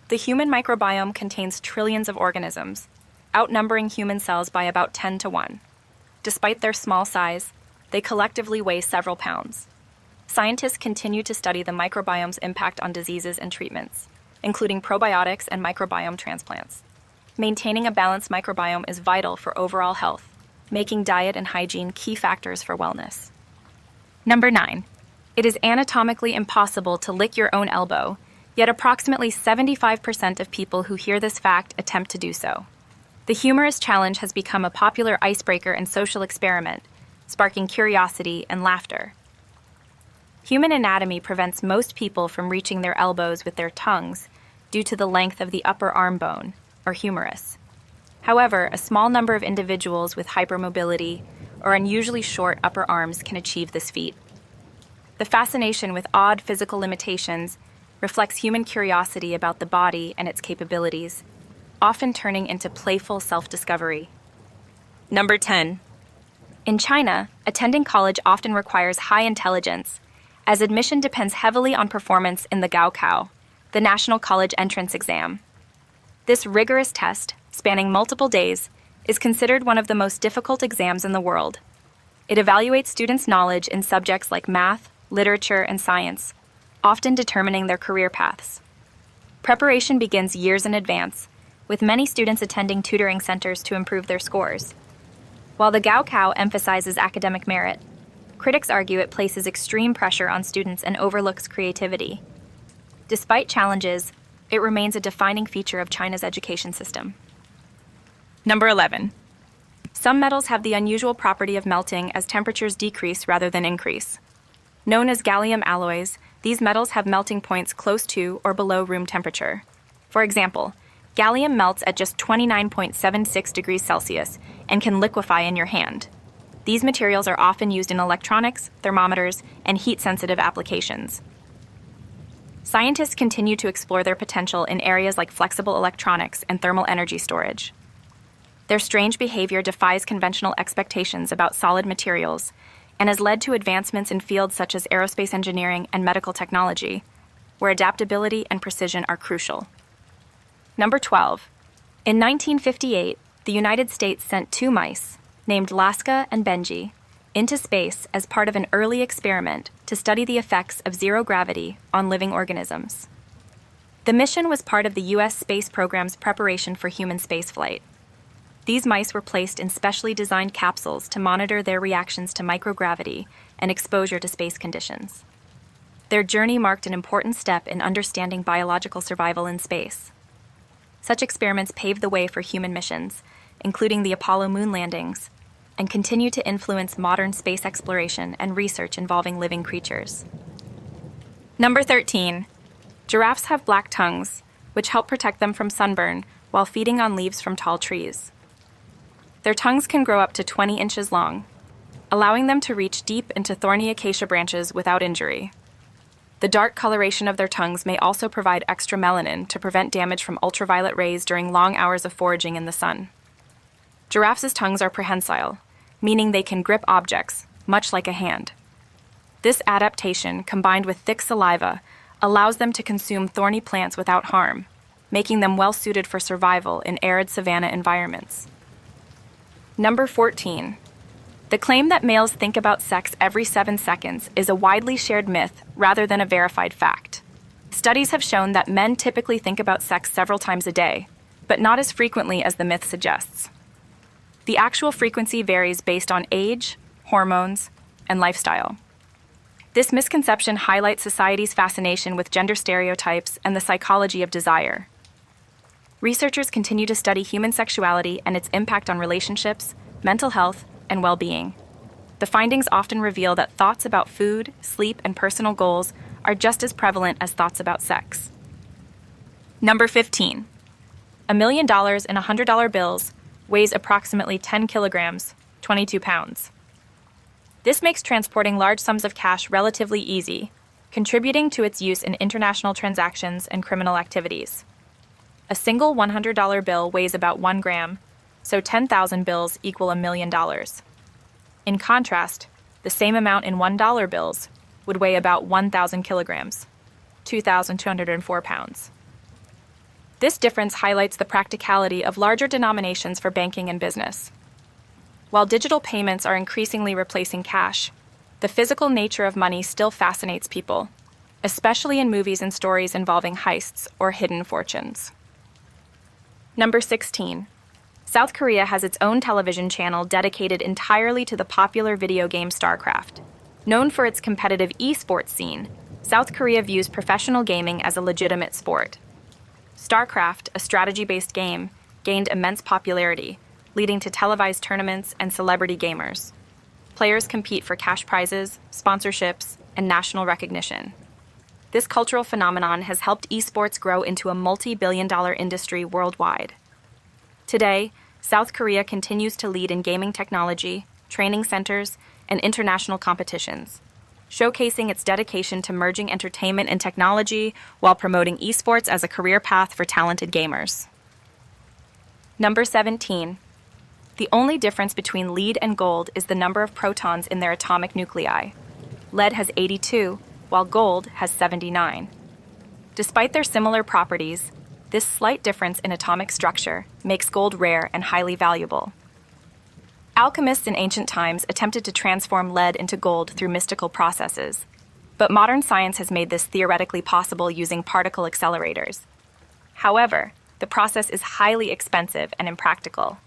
The human microbiome contains trillions of organisms, outnumbering human cells by about 10 to 1. Despite their small size, they collectively weigh several pounds. Scientists continue to study the microbiome's impact on diseases and treatments, including probiotics and microbiome transplants. Maintaining a balanced microbiome is vital for overall health, making diet and hygiene key factors for wellness. Number 9. It is anatomically impossible to lick your own elbow, yet approximately 75% of people who hear this fact attempt to do so. The humorous challenge has become a popular icebreaker and social experiment, sparking curiosity and laughter. Human anatomy prevents most people from reaching their elbows with their tongues due to the length of the upper arm bone, or humerus. However, a small number of individuals with hypermobility or unusually short upper arms can achieve this feat. The fascination with odd physical limitations reflects human curiosity about the body and its capabilities, often turning into playful self-discovery. Number 10. In China, attending college often requires high intelligence, as admission depends heavily on performance in the Gaokao, the National College Entrance Exam. This rigorous test, spanning multiple days, is considered one of the most difficult exams in the world. It evaluates students' knowledge in subjects like math, literature, and science, often determining their career paths. Preparation begins years in advance, with many students attending tutoring centers to improve their scores. While the Gaokao emphasizes academic merit, critics argue it places extreme pressure on students and overlooks creativity. Despite challenges, it remains a defining feature of China's education system. Number 11. Some metals have the unusual property of melting as temperatures decrease rather than increase. Known as gallium alloys, these metals have melting points close to or below room temperature. For example, gallium melts at just 29.76 degrees Celsius and can liquefy in your hand. These materials are often used in electronics, thermometers, and heat-sensitive applications. Scientists continue to explore their potential in areas like flexible electronics and thermal energy storage. Their strange behavior defies conventional expectations about solid materials and has led to advancements in fields such as aerospace engineering and medical technology, where adaptability and precision are crucial. Number 12. In 1958, the United States sent two mice, named Laska and Benji, into space as part of an early experiment to study the effects of zero gravity on living organisms. The mission was part of the U.S. space program's preparation for human spaceflight. These mice were placed in specially designed capsules to monitor their reactions to microgravity and exposure to space conditions. Their journey marked an important step in understanding biological survival in space. Such experiments paved the way for human missions, including the Apollo moon landings, and continue to influence modern space exploration and research involving living creatures. Number 13. Giraffes have black tongues, which help protect them from sunburn while feeding on leaves from tall trees. Their tongues can grow up to 20 inches long, allowing them to reach deep into thorny acacia branches without injury. The dark coloration of their tongues may also provide extra melanin to prevent damage from ultraviolet rays during long hours of foraging in the sun. Giraffes' tongues are prehensile, meaning they can grip objects, much like a hand. This adaptation, combined with thick saliva, allows them to consume thorny plants without harm, making them well-suited for survival in arid savanna environments. Number 14. The claim that males think about sex every 7 seconds is a widely shared myth rather than a verified fact. Studies have shown that men typically think about sex several times a day, but not as frequently as the myth suggests. The actual frequency varies based on age, hormones, and lifestyle. This misconception highlights society's fascination with gender stereotypes and the psychology of desire. Researchers continue to study human sexuality and its impact on relationships, mental health, and well-being. The findings often reveal that thoughts about food, sleep, and personal goals are just as prevalent as thoughts about sex. Number 15. $1 million in $100 bills weighs approximately 10 kilograms, 22 pounds. This makes transporting large sums of cash relatively easy, contributing to its use in international transactions and criminal activities. A single $100 bill weighs about 1 gram, so 10,000 bills equal $1 million. In contrast, the same amount in $1 bills would weigh about 1,000 kilograms, 2,204 pounds. This difference highlights the practicality of larger denominations for banking and business. While digital payments are increasingly replacing cash, the physical nature of money still fascinates people, especially in movies and stories involving heists or hidden fortunes. Number 16. South Korea has its own television channel dedicated entirely to the popular video game StarCraft. Known for its competitive esports scene, South Korea views professional gaming as a legitimate sport. StarCraft, a strategy-based game, gained immense popularity, leading to televised tournaments and celebrity gamers. Players compete for cash prizes, sponsorships, and national recognition. This cultural phenomenon has helped esports grow into a multi-billion-dollar industry worldwide. Today, South Korea continues to lead in gaming technology, training centers, and international competitions, showcasing its dedication to merging entertainment and technology while promoting esports as a career path for talented gamers. Number 17. The only difference between lead and gold is the number of protons in their atomic nuclei. Lead has 82, while gold has 79. Despite their similar properties, this slight difference in atomic structure makes gold rare and highly valuable. Alchemists in ancient times attempted to transform lead into gold through mystical processes, but modern science has made this theoretically possible using particle accelerators. However, the process is highly expensive and impractical.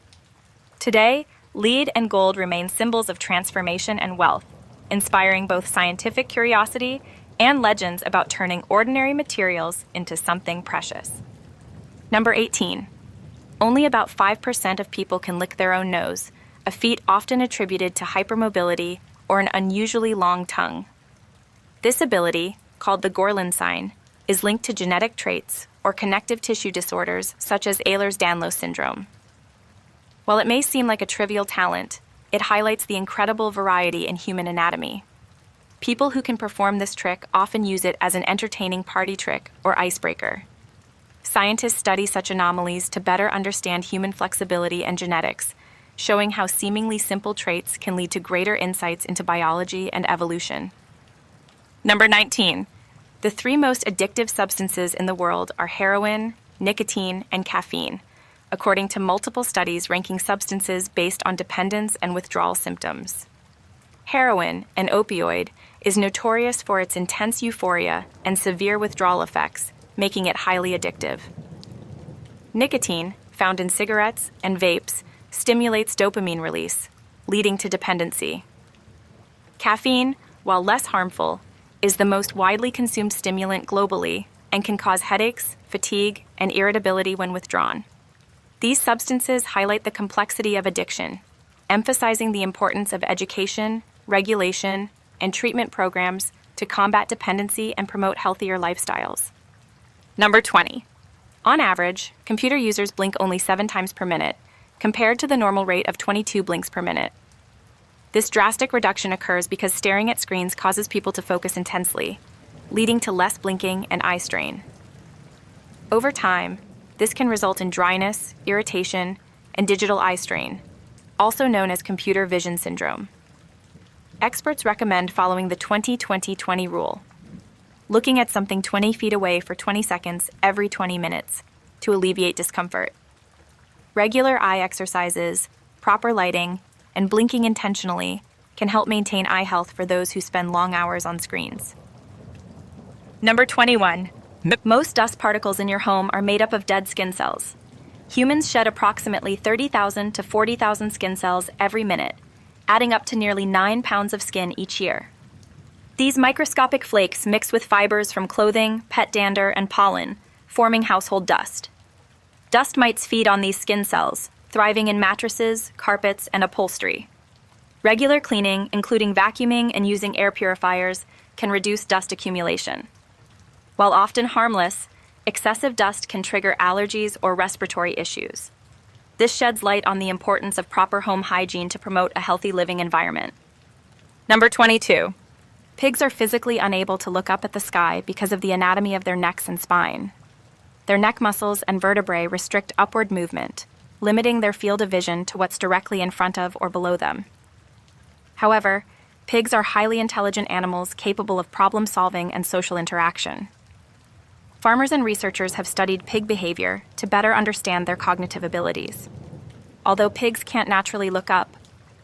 Today, lead and gold remain symbols of transformation and wealth, inspiring both scientific curiosity and legends about turning ordinary materials into something precious. Number 18. Only about 5% of people can lick their own nose, a feat often attributed to hypermobility or an unusually long tongue. This ability, called the Gorlin sign, is linked to genetic traits or connective tissue disorders such as Ehlers-Danlos syndrome. While it may seem like a trivial talent, it highlights the incredible variety in human anatomy. People who can perform this trick often use it as an entertaining party trick or icebreaker. Scientists study such anomalies to better understand human flexibility and genetics, showing how seemingly simple traits can lead to greater insights into biology and evolution. Number 19. The 3 most addictive substances in the world are heroin, nicotine, and caffeine, according to multiple studies ranking substances based on dependence and withdrawal symptoms. Heroin, an opioid, is notorious for its intense euphoria and severe withdrawal effects, making it highly addictive. Nicotine, found in cigarettes and vapes, stimulates dopamine release, leading to dependency. Caffeine, while less harmful, is the most widely consumed stimulant globally and can cause headaches, fatigue, and irritability when withdrawn. These substances highlight the complexity of addiction, emphasizing the importance of education, regulation, and treatment programs to combat dependency and promote healthier lifestyles. Number 20. On average, computer users blink only 7 times per minute, compared to the normal rate of 22 blinks per minute. This drastic reduction occurs because staring at screens causes people to focus intensely, leading to less blinking and eye strain. Over time, this can result in dryness, irritation, and digital eye strain, also known as computer vision syndrome. Experts recommend following the 20-20-20 rule, looking at something 20 feet away for 20 seconds every 20 minutes to alleviate discomfort. Regular eye exercises, proper lighting, and blinking intentionally can help maintain eye health for those who spend long hours on screens. Number 21. Most dust particles in your home are made up of dead skin cells. Humans shed approximately 30,000 to 40,000 skin cells every minute, adding up to nearly 9 pounds of skin each year. These microscopic flakes mix with fibers from clothing, pet dander, and pollen, forming household dust. Dust mites feed on these skin cells, thriving in mattresses, carpets, and upholstery. Regular cleaning, including vacuuming and using air purifiers, can reduce dust accumulation. While often harmless, excessive dust can trigger allergies or respiratory issues. This sheds light on the importance of proper home hygiene to promote a healthy living environment. Number 22. Pigs are physically unable to look up at the sky because of the anatomy of their necks and spine. Their neck muscles and vertebrae restrict upward movement, limiting their field of vision to what's directly in front of or below them. However, pigs are highly intelligent animals capable of problem-solving and social interaction. Farmers and researchers have studied pig behavior to better understand their cognitive abilities. Although pigs can't naturally look up,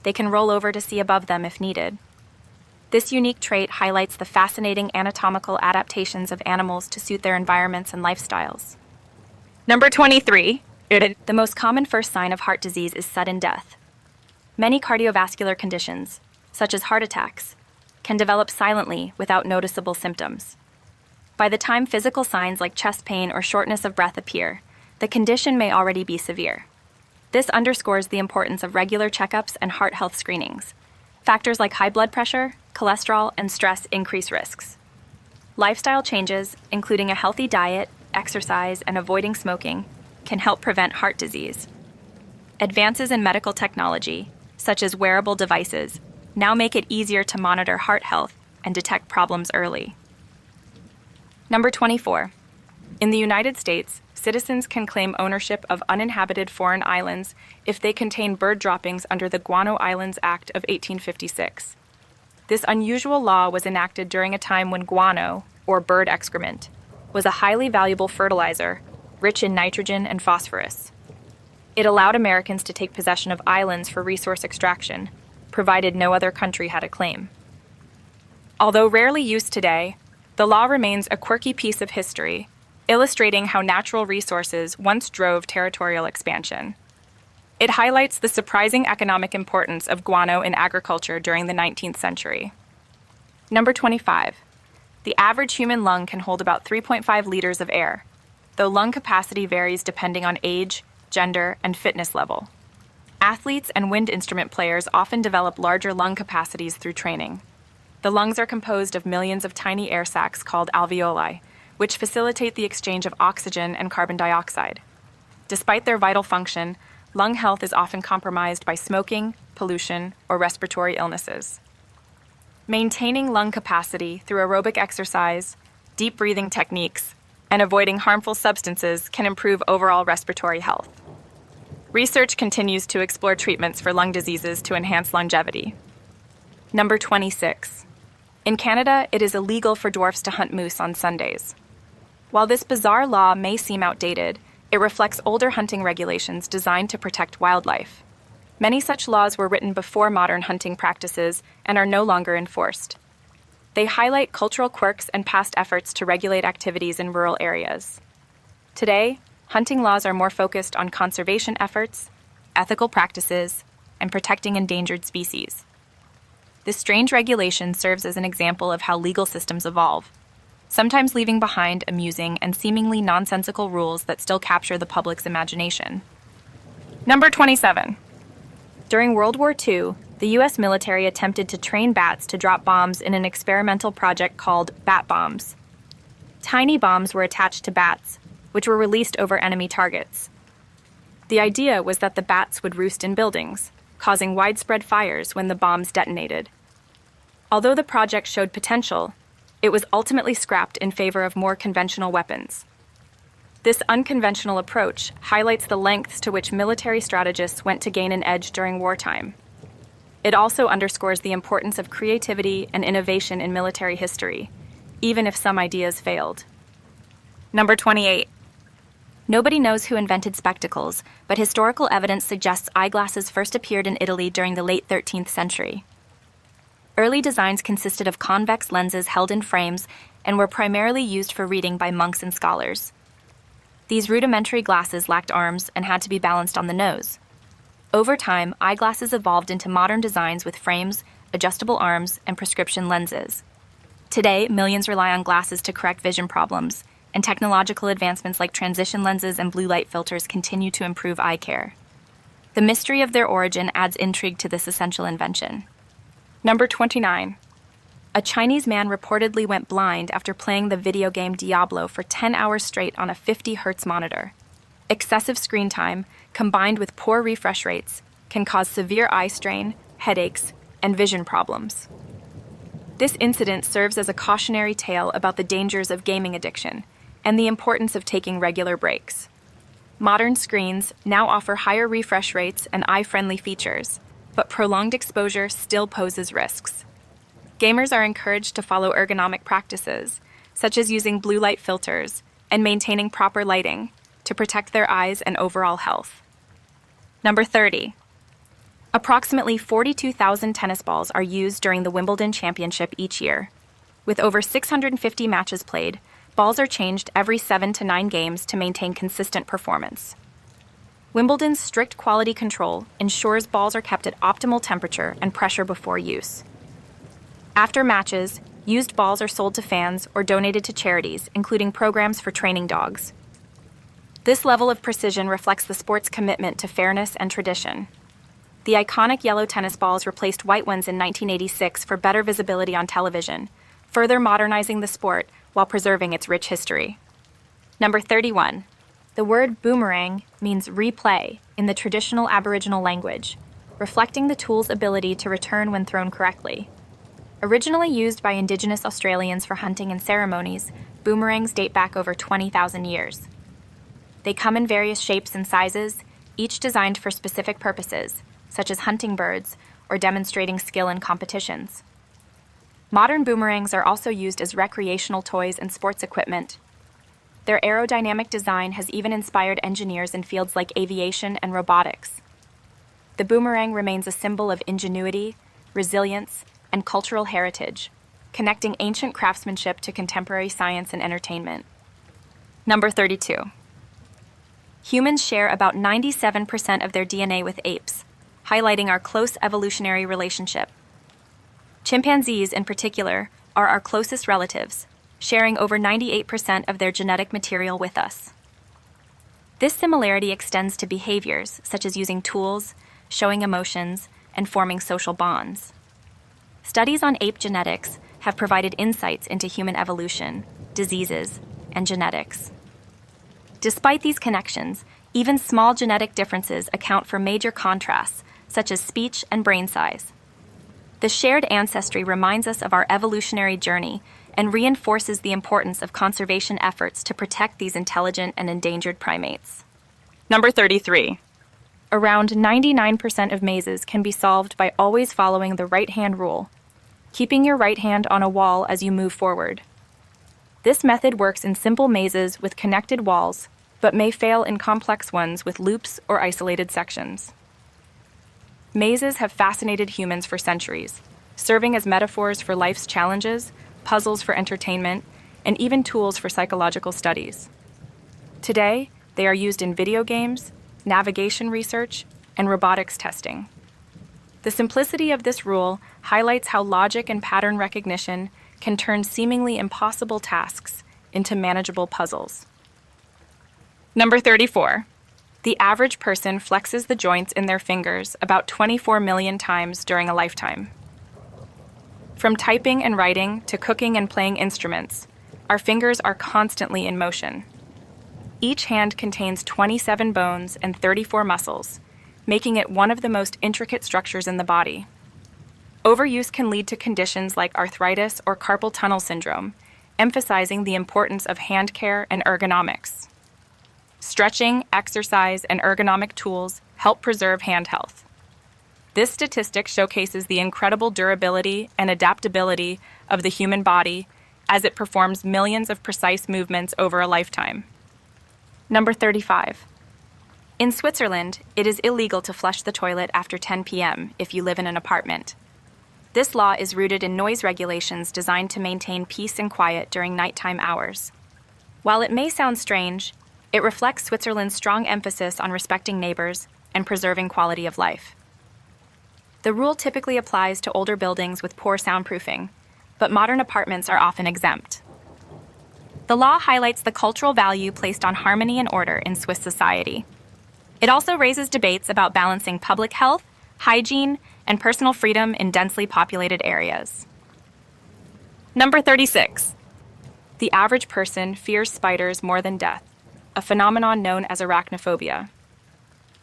they can roll over to see above them if needed. This unique trait highlights the fascinating anatomical adaptations of animals to suit their environments and lifestyles. Number 23. The most common first sign of heart disease is sudden death. Many cardiovascular conditions, such as heart attacks, can develop silently without noticeable symptoms. By the time physical signs like chest pain or shortness of breath appear, the condition may already be severe. This underscores the importance of regular checkups and heart health screenings. Factors like high blood pressure, cholesterol, and stress increase risks. Lifestyle changes, including a healthy diet, exercise, and avoiding smoking, can help prevent heart disease. Advances in medical technology, such as wearable devices, now make it easier to monitor heart health and detect problems early. Number 24. In the United States, citizens can claim ownership of uninhabited foreign islands if they contain bird droppings under the Guano Islands Act of 1856. This unusual law was enacted during a time when guano, or bird excrement, was a highly valuable fertilizer, rich in nitrogen and phosphorus. It allowed Americans to take possession of islands for resource extraction, provided no other country had a claim. Although rarely used today, the law remains a quirky piece of history, illustrating how natural resources once drove territorial expansion. It highlights the surprising economic importance of guano in agriculture during the 19th century. Number 25. The average human lung can hold about 3.5 liters of air, though lung capacity varies depending on age, gender, and fitness level. Athletes and wind instrument players often develop larger lung capacities through training. The lungs are composed of millions of tiny air sacs called alveoli, which facilitate the exchange of oxygen and carbon dioxide. Despite their vital function, lung health is often compromised by smoking, pollution, or respiratory illnesses. Maintaining lung capacity through aerobic exercise, deep breathing techniques, and avoiding harmful substances can improve overall respiratory health. Research continues to explore treatments for lung diseases to enhance longevity. Number 26. In Canada, it is illegal for dwarfs to hunt moose on Sundays. While this bizarre law may seem outdated, it reflects older hunting regulations designed to protect wildlife. Many such laws were written before modern hunting practices and are no longer enforced. They highlight cultural quirks and past efforts to regulate activities in rural areas. Today, hunting laws are more focused on conservation efforts, ethical practices, and protecting endangered species. This strange regulation serves as an example of how legal systems evolve, sometimes leaving behind amusing and seemingly nonsensical rules that still capture the public's imagination. Number 27. During World War II, the U.S. military attempted to train bats to drop bombs in an experimental project called bat bombs. Tiny bombs were attached to bats, which were released over enemy targets. The idea was that the bats would roost in buildings, causing widespread fires when the bombs detonated. Although the project showed potential, it was ultimately scrapped in favor of more conventional weapons. This unconventional approach highlights the lengths to which military strategists went to gain an edge during wartime. It also underscores the importance of creativity and innovation in military history, even if some ideas failed. Number 28. Nobody knows who invented spectacles, but historical evidence suggests eyeglasses first appeared in Italy during the late 13th century. Early designs consisted of convex lenses held in frames and were primarily used for reading by monks and scholars. These rudimentary glasses lacked arms and had to be balanced on the nose. Over time, eyeglasses evolved into modern designs with frames, adjustable arms, and prescription lenses. Today, millions rely on glasses to correct vision problems, and technological advancements like transition lenses and blue light filters continue to improve eye care. The mystery of their origin adds intrigue to this essential invention. Number 29. A Chinese man reportedly went blind after playing the video game Diablo for 10 hours straight on a 50 Hz monitor. Excessive screen time, combined with poor refresh rates, can cause severe eye strain, headaches, and vision problems. This incident serves as a cautionary tale about the dangers of gaming addiction and the importance of taking regular breaks. Modern screens now offer higher refresh rates and eye-friendly features, but prolonged exposure still poses risks. Gamers are encouraged to follow ergonomic practices, such as using blue light filters and maintaining proper lighting to protect their eyes and overall health. Number 30. Approximately 42,000 tennis balls are used during the Wimbledon Championship each year. With over 650 matches played, balls are changed every 7 to 9 games to maintain consistent performance. Wimbledon's strict quality control ensures balls are kept at optimal temperature and pressure before use. After matches, used balls are sold to fans or donated to charities, including programs for training dogs. This level of precision reflects the sport's commitment to fairness and tradition. The iconic yellow tennis balls replaced white ones in 1986 for better visibility on television, further modernizing the sport while preserving its rich history. Number 31. The word boomerang means replay in the traditional Aboriginal language, reflecting the tool's ability to return when thrown correctly. Originally used by Indigenous Australians for hunting and ceremonies, boomerangs date back over 20,000 years. They come in various shapes and sizes, each designed for specific purposes, such as hunting birds or demonstrating skill in competitions. Modern boomerangs are also used as recreational toys and sports equipment. Their aerodynamic design has even inspired engineers in fields like aviation and robotics. The boomerang remains a symbol of ingenuity, resilience, and cultural heritage, connecting ancient craftsmanship to contemporary science and entertainment. Number 32. Humans share about 97% of their DNA with apes, highlighting our close evolutionary relationship. Chimpanzees, in particular, are our closest relatives, sharing over 98% of their genetic material with us. This similarity extends to behaviors such as using tools, showing emotions, and forming social bonds. Studies on ape genetics have provided insights into human evolution, diseases, and genetics. Despite these connections, even small genetic differences account for major contrasts, such as speech and brain size. The shared ancestry reminds us of our evolutionary journey and reinforces the importance of conservation efforts to protect these intelligent and endangered primates. Number 33. Around 99% of mazes can be solved by always following the right-hand rule, keeping your right hand on a wall as you move forward. This method works in simple mazes with connected walls, but may fail in complex ones with loops or isolated sections. Mazes have fascinated humans for centuries, serving as metaphors for life's challenges, puzzles for entertainment, and even tools for psychological studies. Today, they are used in video games, navigation research, and robotics testing. The simplicity of this rule highlights how logic and pattern recognition can turn seemingly impossible tasks into manageable puzzles. Number 34. The average person flexes the joints in their fingers about 24 million times during a lifetime. From typing and writing to cooking and playing instruments, our fingers are constantly in motion. Each hand contains 27 bones and 34 muscles, making it one of the most intricate structures in the body. Overuse can lead to conditions like arthritis or carpal tunnel syndrome, emphasizing the importance of hand care and ergonomics. Stretching, exercise, and ergonomic tools help preserve hand health. This statistic showcases the incredible durability and adaptability of the human body as it performs millions of precise movements over a lifetime. Number 35. In Switzerland, it is illegal to flush the toilet after 10 p.m. if you live in an apartment. This law is rooted in noise regulations designed to maintain peace and quiet during nighttime hours. While it may sound strange, it reflects Switzerland's strong emphasis on respecting neighbors and preserving quality of life. The rule typically applies to older buildings with poor soundproofing, but modern apartments are often exempt. The law highlights the cultural value placed on harmony and order in Swiss society. It also raises debates about balancing public health, hygiene, and personal freedom in densely populated areas. Number 36. The average person fears spiders more than death, a phenomenon known as arachnophobia.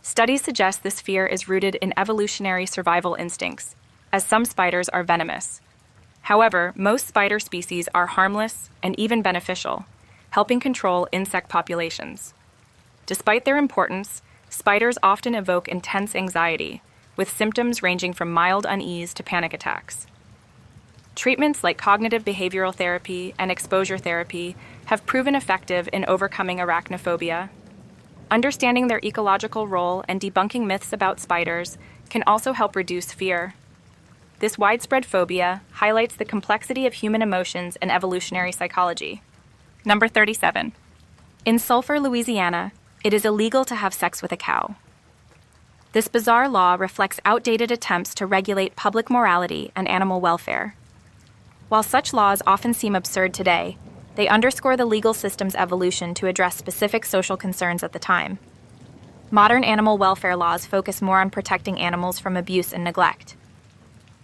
Studies suggest this fear is rooted in evolutionary survival instincts, as some spiders are venomous. However, most spider species are harmless and even beneficial, helping control insect populations. Despite their importance, spiders often evoke intense anxiety, with symptoms ranging from mild unease to panic attacks. Treatments like cognitive behavioral therapy and exposure therapy have proven effective in overcoming arachnophobia. Understanding their ecological role and debunking myths about spiders can also help reduce fear. This widespread phobia highlights the complexity of human emotions and evolutionary psychology. Number 37. In Sulphur, Louisiana, it is illegal to have sex with a cow. This bizarre law reflects outdated attempts to regulate public morality and animal welfare. While such laws often seem absurd today, they underscore the legal system's evolution to address specific social concerns at the time. Modern animal welfare laws focus more on protecting animals from abuse and neglect.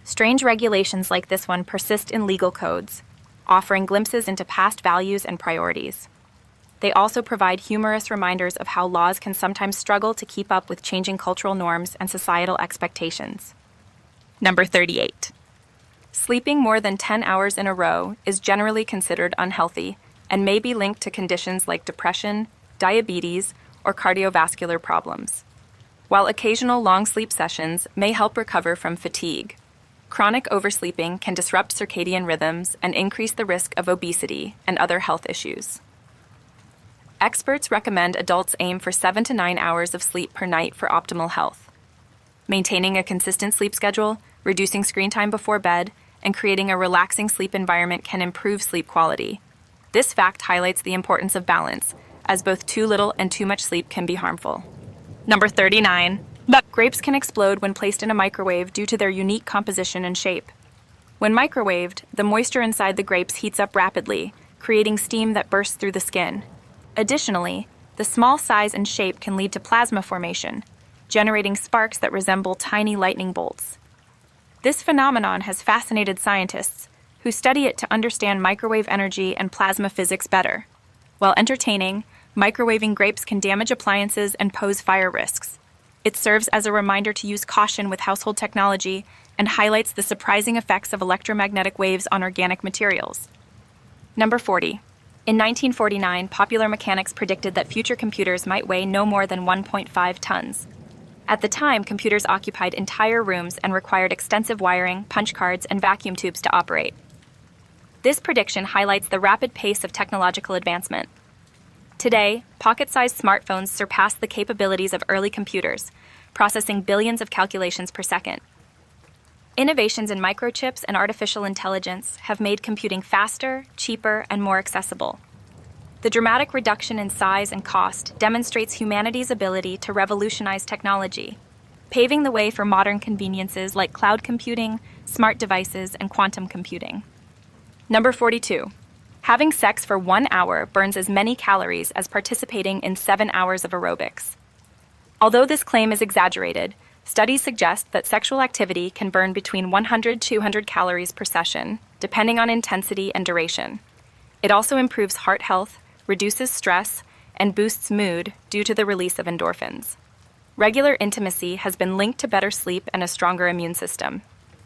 Strange regulations like this one persist in legal codes, offering glimpses into past values and priorities. They also provide humorous reminders of how laws can sometimes struggle to keep up with changing cultural norms and societal expectations. Number 38. Sleeping more than 10 hours in a row is generally considered unhealthy and may be linked to conditions like depression, diabetes, or cardiovascular problems. While occasional long sleep sessions may help recover from fatigue, chronic oversleeping can disrupt circadian rhythms and increase the risk of obesity and other health issues. Experts recommend adults aim for 7 to 9 hours of sleep per night for optimal health. Maintaining a consistent sleep schedule, reducing screen time before bed, and creating a relaxing sleep environment can improve sleep quality. This fact highlights the importance of balance, as both too little and too much sleep can be harmful. Number 39. Grapes can explode when placed in a microwave due to their unique composition and shape. When microwaved, the moisture inside the grapes heats up rapidly, creating steam that bursts through the skin. Additionally, the small size and shape can lead to plasma formation, generating sparks that resemble tiny lightning bolts. This phenomenon has fascinated scientists, who study it to understand microwave energy and plasma physics better. While entertaining, microwaving grapes can damage appliances and pose fire risks. It serves as a reminder to use caution with household technology and highlights the surprising effects of electromagnetic waves on organic materials. Number 40. In 1949, Popular Mechanics predicted that future computers might weigh no more than 1.5 tons. At the time, computers occupied entire rooms and required extensive wiring, punch cards, and vacuum tubes to operate. This prediction highlights the rapid pace of technological advancement. Today, pocket-sized smartphones surpass the capabilities of early computers, processing billions of calculations per second. Innovations in microchips and artificial intelligence have made computing faster, cheaper, and more accessible. The dramatic reduction in size and cost demonstrates humanity's ability to revolutionize technology, paving the way for modern conveniences like cloud computing, smart devices, and quantum computing. Number 42. Having sex for 1 hour burns as many calories as participating in 7 hours of aerobics. Although this claim is exaggerated, studies suggest that sexual activity can burn between 100 to 200 calories per session, depending on intensity and duration. It also improves heart health, reduces stress, and boosts mood due to the release of endorphins. Regular intimacy has been linked to better sleep and a stronger immune system.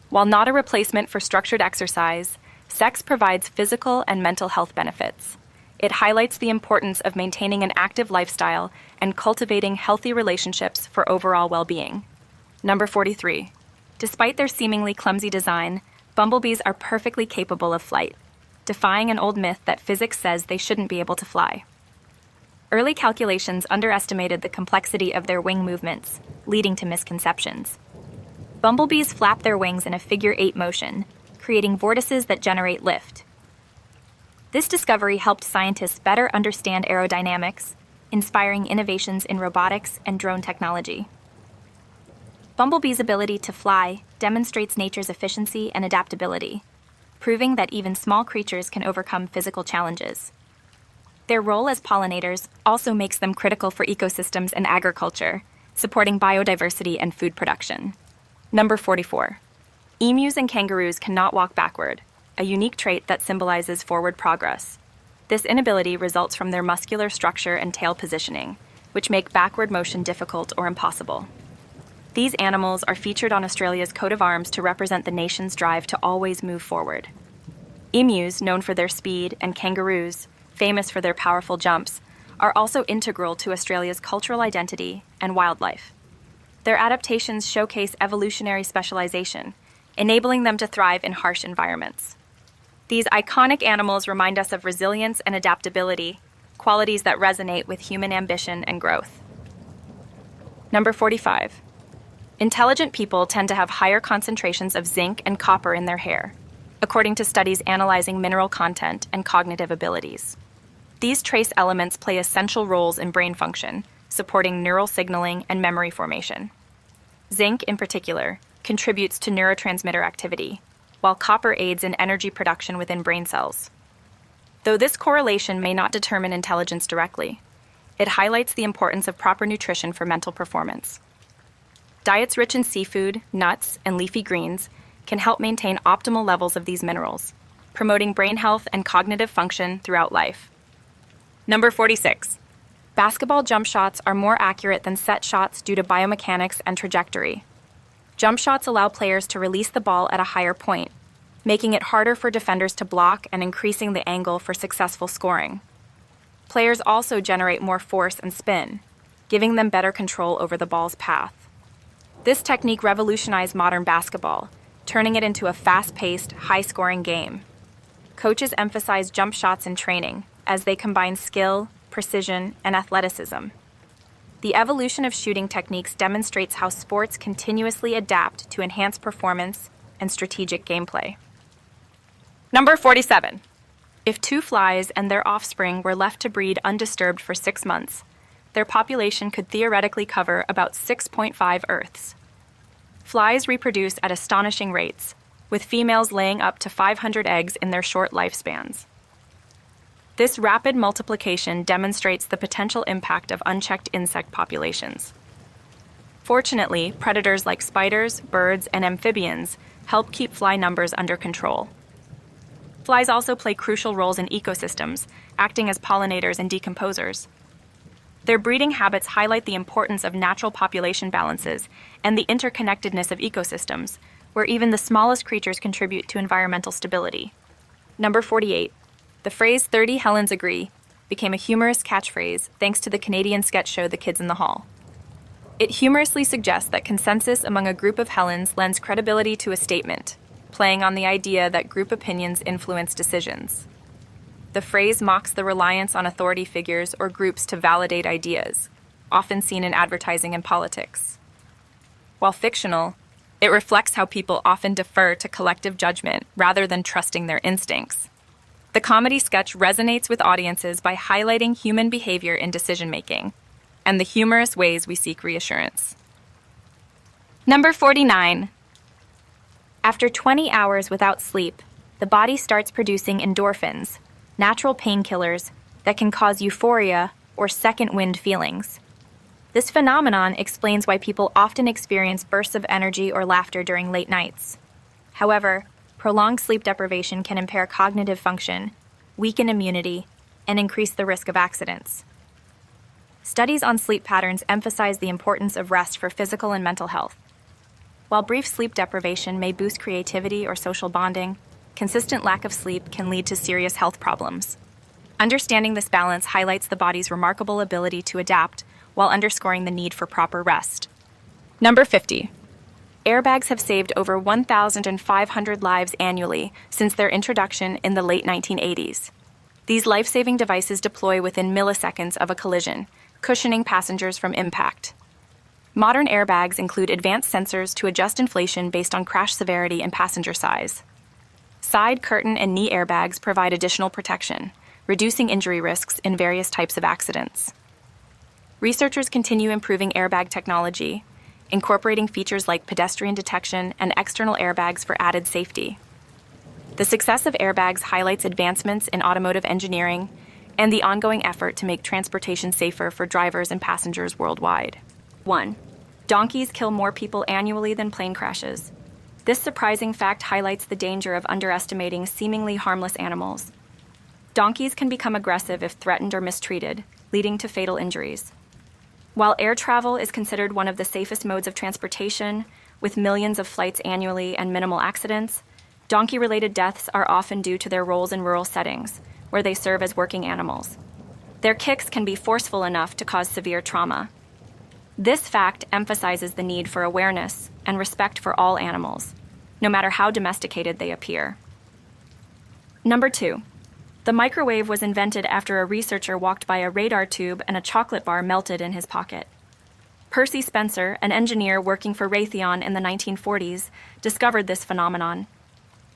While not a replacement for structured exercise, sex provides physical and mental health benefits. It highlights the importance of maintaining an active lifestyle and cultivating healthy relationships for overall well-being. Number 43. Despite their seemingly clumsy design, bumblebees are perfectly capable of flight, defying an old myth that physics says they shouldn't be able to fly. Early calculations underestimated the complexity of their wing movements, leading to misconceptions. Bumblebees flap their wings in a figure-8 motion, creating vortices that generate lift. This discovery helped scientists better understand aerodynamics, inspiring innovations in robotics and drone technology. Bumblebees' ability to fly demonstrates nature's efficiency and adaptability, proving that even small creatures can overcome physical challenges. Their role as pollinators also makes them critical for ecosystems and agriculture, supporting biodiversity and food production. Number 44. Emus and kangaroos cannot walk backward, a unique trait that symbolizes forward progress. This inability results from their muscular structure and tail positioning, which make backward motion difficult or impossible. These animals are featured on Australia's coat of arms to represent the nation's drive to always move forward. Emus, known for their speed, and kangaroos, famous for their powerful jumps, are also integral to Australia's cultural identity and wildlife. Their adaptations showcase evolutionary specialization, enabling them to thrive in harsh environments. These iconic animals remind us of resilience and adaptability, qualities that resonate with human ambition and growth. Number 45. Intelligent people tend to have higher concentrations of zinc and copper in their hair, according to studies analyzing mineral content and cognitive abilities. These trace elements play essential roles in brain function, supporting neural signaling and memory formation. Zinc, in particular, contributes to neurotransmitter activity, while copper aids in energy production within brain cells. Though this correlation may not determine intelligence directly, it highlights the importance of proper nutrition for mental performance. Diets rich in seafood, nuts, and leafy greens can help maintain optimal levels of these minerals, promoting brain health and cognitive function throughout life. Number 46. Basketball jump shots are more accurate than set shots due to biomechanics and trajectory. Jump shots allow players to release the ball at a higher point, making it harder for defenders to block and increasing the angle for successful scoring. Players also generate more force and spin, giving them better control over the ball's path. This technique revolutionized modern basketball, turning it into a fast-paced, high-scoring game. Coaches emphasize jump shots in training as they combine skill, precision, and athleticism. The evolution of shooting techniques demonstrates how sports continuously adapt to enhance performance and strategic gameplay. Number 47. If 2 flies and their offspring were left to breed undisturbed for 6 months, their population could theoretically cover about 6.5 Earths. Flies reproduce at astonishing rates, with females laying up to 500 eggs in their short lifespans. This rapid multiplication demonstrates the potential impact of unchecked insect populations. Fortunately, predators like spiders, birds, and amphibians help keep fly numbers under control. Flies also play crucial roles in ecosystems, acting as pollinators and decomposers. Their breeding habits highlight the importance of natural population balances and the interconnectedness of ecosystems, where even the smallest creatures contribute to environmental stability. Number 48. The phrase 30 Helens agree became a humorous catchphrase thanks to the Canadian sketch show The Kids in the Hall. It humorously suggests that consensus among a group of Helens lends credibility to a statement, playing on the idea that group opinions influence decisions. The phrase mocks the reliance on authority figures or groups to validate ideas, often seen in advertising and politics. While fictional, it reflects how people often defer to collective judgment rather than trusting their instincts. The comedy sketch resonates with audiences by highlighting human behavior in decision-making and the humorous ways we seek reassurance. Number 49. After 20 hours without sleep, the body starts producing endorphins, natural painkillers that can cause euphoria or second wind feelings. This phenomenon explains why people often experience bursts of energy or laughter during late nights. However, prolonged sleep deprivation can impair cognitive function, weaken immunity, and increase the risk of accidents. Studies on sleep patterns emphasize the importance of rest for physical and mental health. While brief sleep deprivation may boost creativity or social bonding, consistent lack of sleep can lead to serious health problems. Understanding this balance highlights the body's remarkable ability to adapt while underscoring the need for proper rest. Number 50. Airbags have saved over 1,500 lives annually since their introduction in the late 1980s. These life-saving devices deploy within milliseconds of a collision, cushioning passengers from impact. Modern airbags include advanced sensors to adjust inflation based on crash severity and passenger size. Side, curtain, and knee airbags provide additional protection, reducing injury risks in various types of accidents. Researchers continue improving airbag technology, incorporating features like pedestrian detection and external airbags for added safety. The success of airbags highlights advancements in automotive engineering and the ongoing effort to make transportation safer for drivers and passengers worldwide. 1. Donkeys kill more people annually than plane crashes. This surprising fact highlights the danger of underestimating seemingly harmless animals. Donkeys can become aggressive if threatened or mistreated, leading to fatal injuries. While air travel is considered one of the safest modes of transportation, with millions of flights annually and minimal accidents, donkey-related deaths are often due to their roles in rural settings, where they serve as working animals. Their kicks can be forceful enough to cause severe trauma. This fact emphasizes the need for awareness and respect for all animals, no matter how domesticated they appear. Number 2. The microwave was invented after a researcher walked by a radar tube and a chocolate bar melted in his pocket. Percy Spencer, an engineer working for Raytheon in the 1940s, discovered this phenomenon.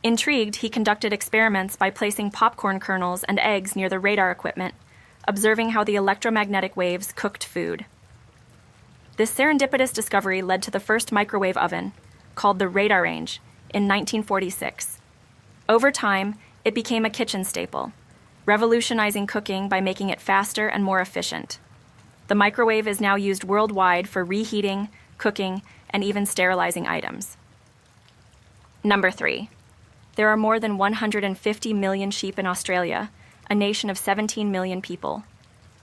Intrigued, he conducted experiments by placing popcorn kernels and eggs near the radar equipment, observing how the electromagnetic waves cooked food. This serendipitous discovery led to the first microwave oven, called the radar range, in 1946. Over time, it became a kitchen staple, revolutionizing cooking by making it faster and more efficient. The microwave is now used worldwide for reheating, cooking, and even sterilizing items. Number 3. There are more than 150 million sheep in Australia, a nation of 17 million people.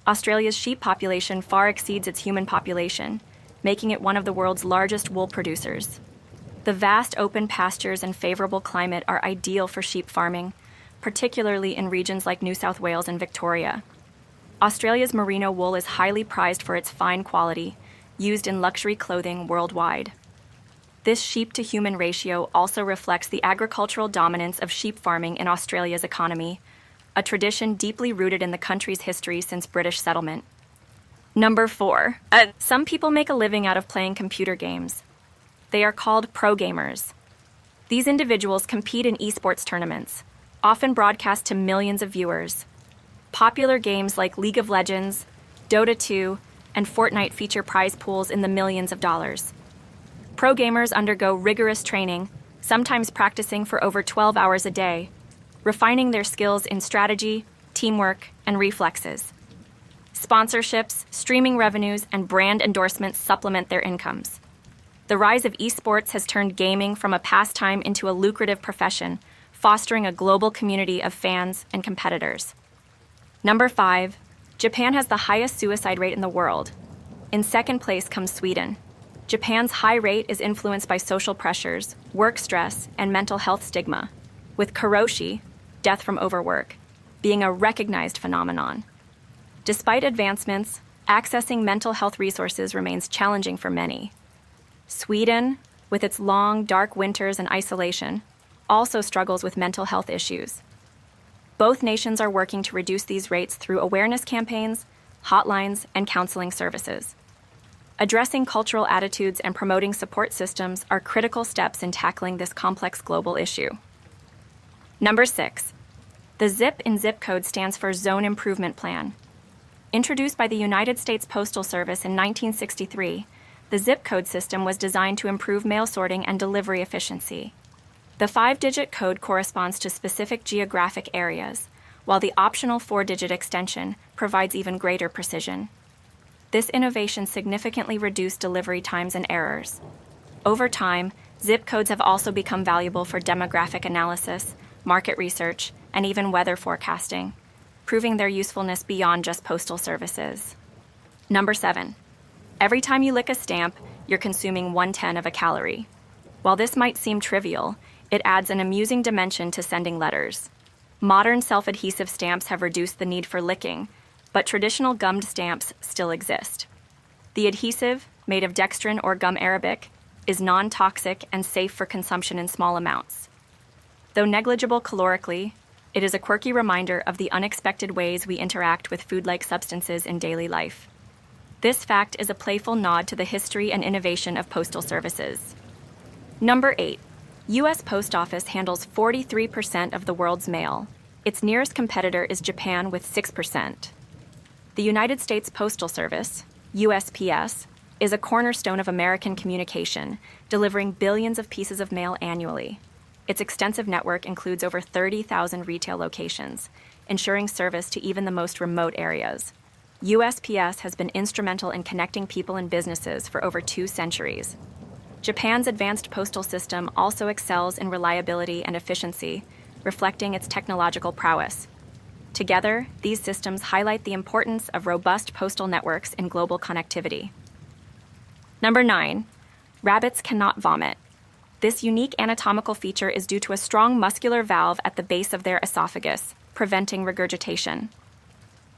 Australia's sheep population far exceeds its human population, making it one of the world's largest wool producers. The vast open pastures and favorable climate are ideal for sheep farming, particularly in regions like New South Wales and Victoria. Australia's merino wool is highly prized for its fine quality, used in luxury clothing worldwide. This sheep-to-human ratio also reflects the agricultural dominance of sheep farming in Australia's economy, a tradition deeply rooted in the country's history since British settlement. Number 4. Some people make a living out of playing computer games. They are called pro gamers. These individuals compete in esports tournaments, often broadcast to millions of viewers. Popular games like League of Legends, Dota 2, and Fortnite feature prize pools in the millions of dollars. Pro gamers undergo rigorous training, sometimes practicing for over 12 hours a day, refining their skills in strategy, teamwork, and reflexes. Sponsorships, streaming revenues, and brand endorsements supplement their incomes. The rise of esports has turned gaming from a pastime into a lucrative profession, fostering a global community of fans and competitors. Number 5. Japan has the highest suicide rate in the world. In second place comes Sweden. Japan's high rate is influenced by social pressures, work stress, and mental health stigma, with karoshi, death from overwork, being a recognized phenomenon. Despite advancements, accessing mental health resources remains challenging for many. Sweden, with its long, dark winters and isolation, also struggles with mental health issues. Both nations are working to reduce these rates through awareness campaigns, hotlines, and counseling services. Addressing cultural attitudes and promoting support systems are critical steps in tackling this complex global issue. Number 6. The ZIP in zip code stands for Zone Improvement Plan. Introduced by the United States Postal Service in 1963, the zip code system was designed to improve mail sorting and delivery efficiency. The 5-digit code corresponds to specific geographic areas, while the optional 4-digit extension provides even greater precision. This innovation significantly reduced delivery times and errors. Over time, zip codes have also become valuable for demographic analysis, market research, and even weather forecasting, proving their usefulness beyond just postal services. Number 7. Every time you lick a stamp, you're consuming 1/10 of a calorie. While this might seem trivial, it adds an amusing dimension to sending letters. Modern self-adhesive stamps have reduced the need for licking, but traditional gummed stamps still exist. The adhesive, made of dextrin or gum arabic, is non-toxic and safe for consumption in small amounts. Though negligible calorically, it is a quirky reminder of the unexpected ways we interact with food-like substances in daily life. This fact is a playful nod to the history and innovation of postal services. Number 8. U.S. Post Office handles 43% of the world's mail. Its nearest competitor is Japan with 6%. The United States Postal Service, USPS, is a cornerstone of American communication, delivering billions of pieces of mail annually. Its extensive network includes over 30,000 retail locations, ensuring service to even the most remote areas. USPS has been instrumental in connecting people and businesses for over 2 centuries. Japan's advanced postal system also excels in reliability and efficiency, reflecting its technological prowess. Together, these systems highlight the importance of robust postal networks in global connectivity. Number 9. Rabbits cannot vomit. This unique anatomical feature is due to a strong muscular valve at the base of their esophagus, preventing regurgitation.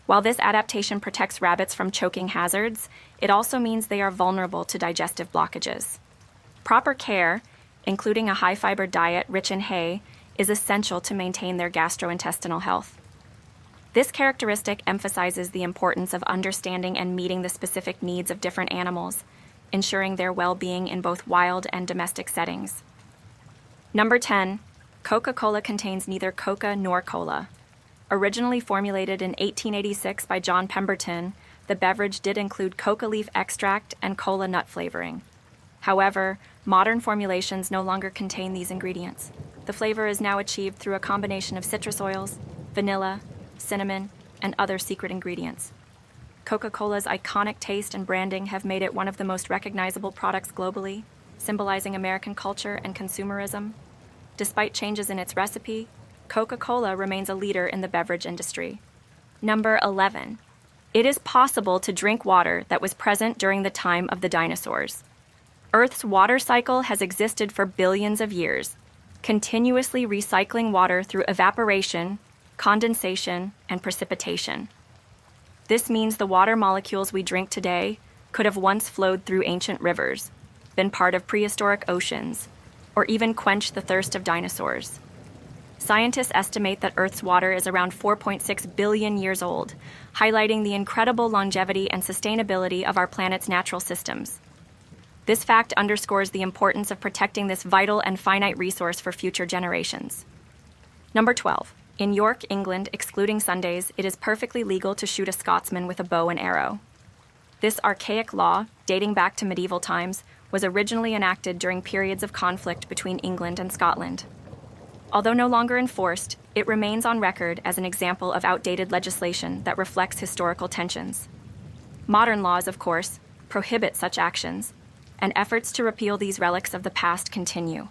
While this adaptation protects rabbits from choking hazards, it also means they are vulnerable to digestive blockages. Proper care, including a high-fiber diet rich in hay, is essential to maintain their gastrointestinal health. This characteristic emphasizes the importance of understanding and meeting the specific needs of different animals, ensuring their well-being in both wild and domestic settings. Number 10. Coca-Cola contains neither coca nor cola. Originally formulated in 1886 by John Pemberton, the beverage did include coca leaf extract and cola nut flavoring. However, modern formulations no longer contain these ingredients. The flavor is now achieved through a combination of citrus oils, vanilla, cinnamon, and other secret ingredients. Coca-Cola's iconic taste and branding have made it one of the most recognizable products globally, symbolizing American culture and consumerism. Despite changes in its recipe, Coca-Cola remains a leader in the beverage industry. Number 11. It is possible to drink water that was present during the time of the dinosaurs. Earth's water cycle has existed for billions of years, continuously recycling water through evaporation, condensation, and precipitation. This means the water molecules we drink today could have once flowed through ancient rivers, been part of prehistoric oceans, or even quenched the thirst of dinosaurs. Scientists estimate that Earth's water is around 4.6 billion years old, highlighting the incredible longevity and sustainability of our planet's natural systems. This fact underscores the importance of protecting this vital and finite resource for future generations. Number 12. In York, England, excluding Sundays, it is perfectly legal to shoot a Scotsman with a bow and arrow. This archaic law, dating back to medieval times, was originally enacted during periods of conflict between England and Scotland. Although no longer enforced, it remains on record as an example of outdated legislation that reflects historical tensions. Modern laws, of course, prohibit such actions, and efforts to repeal these relics of the past continue.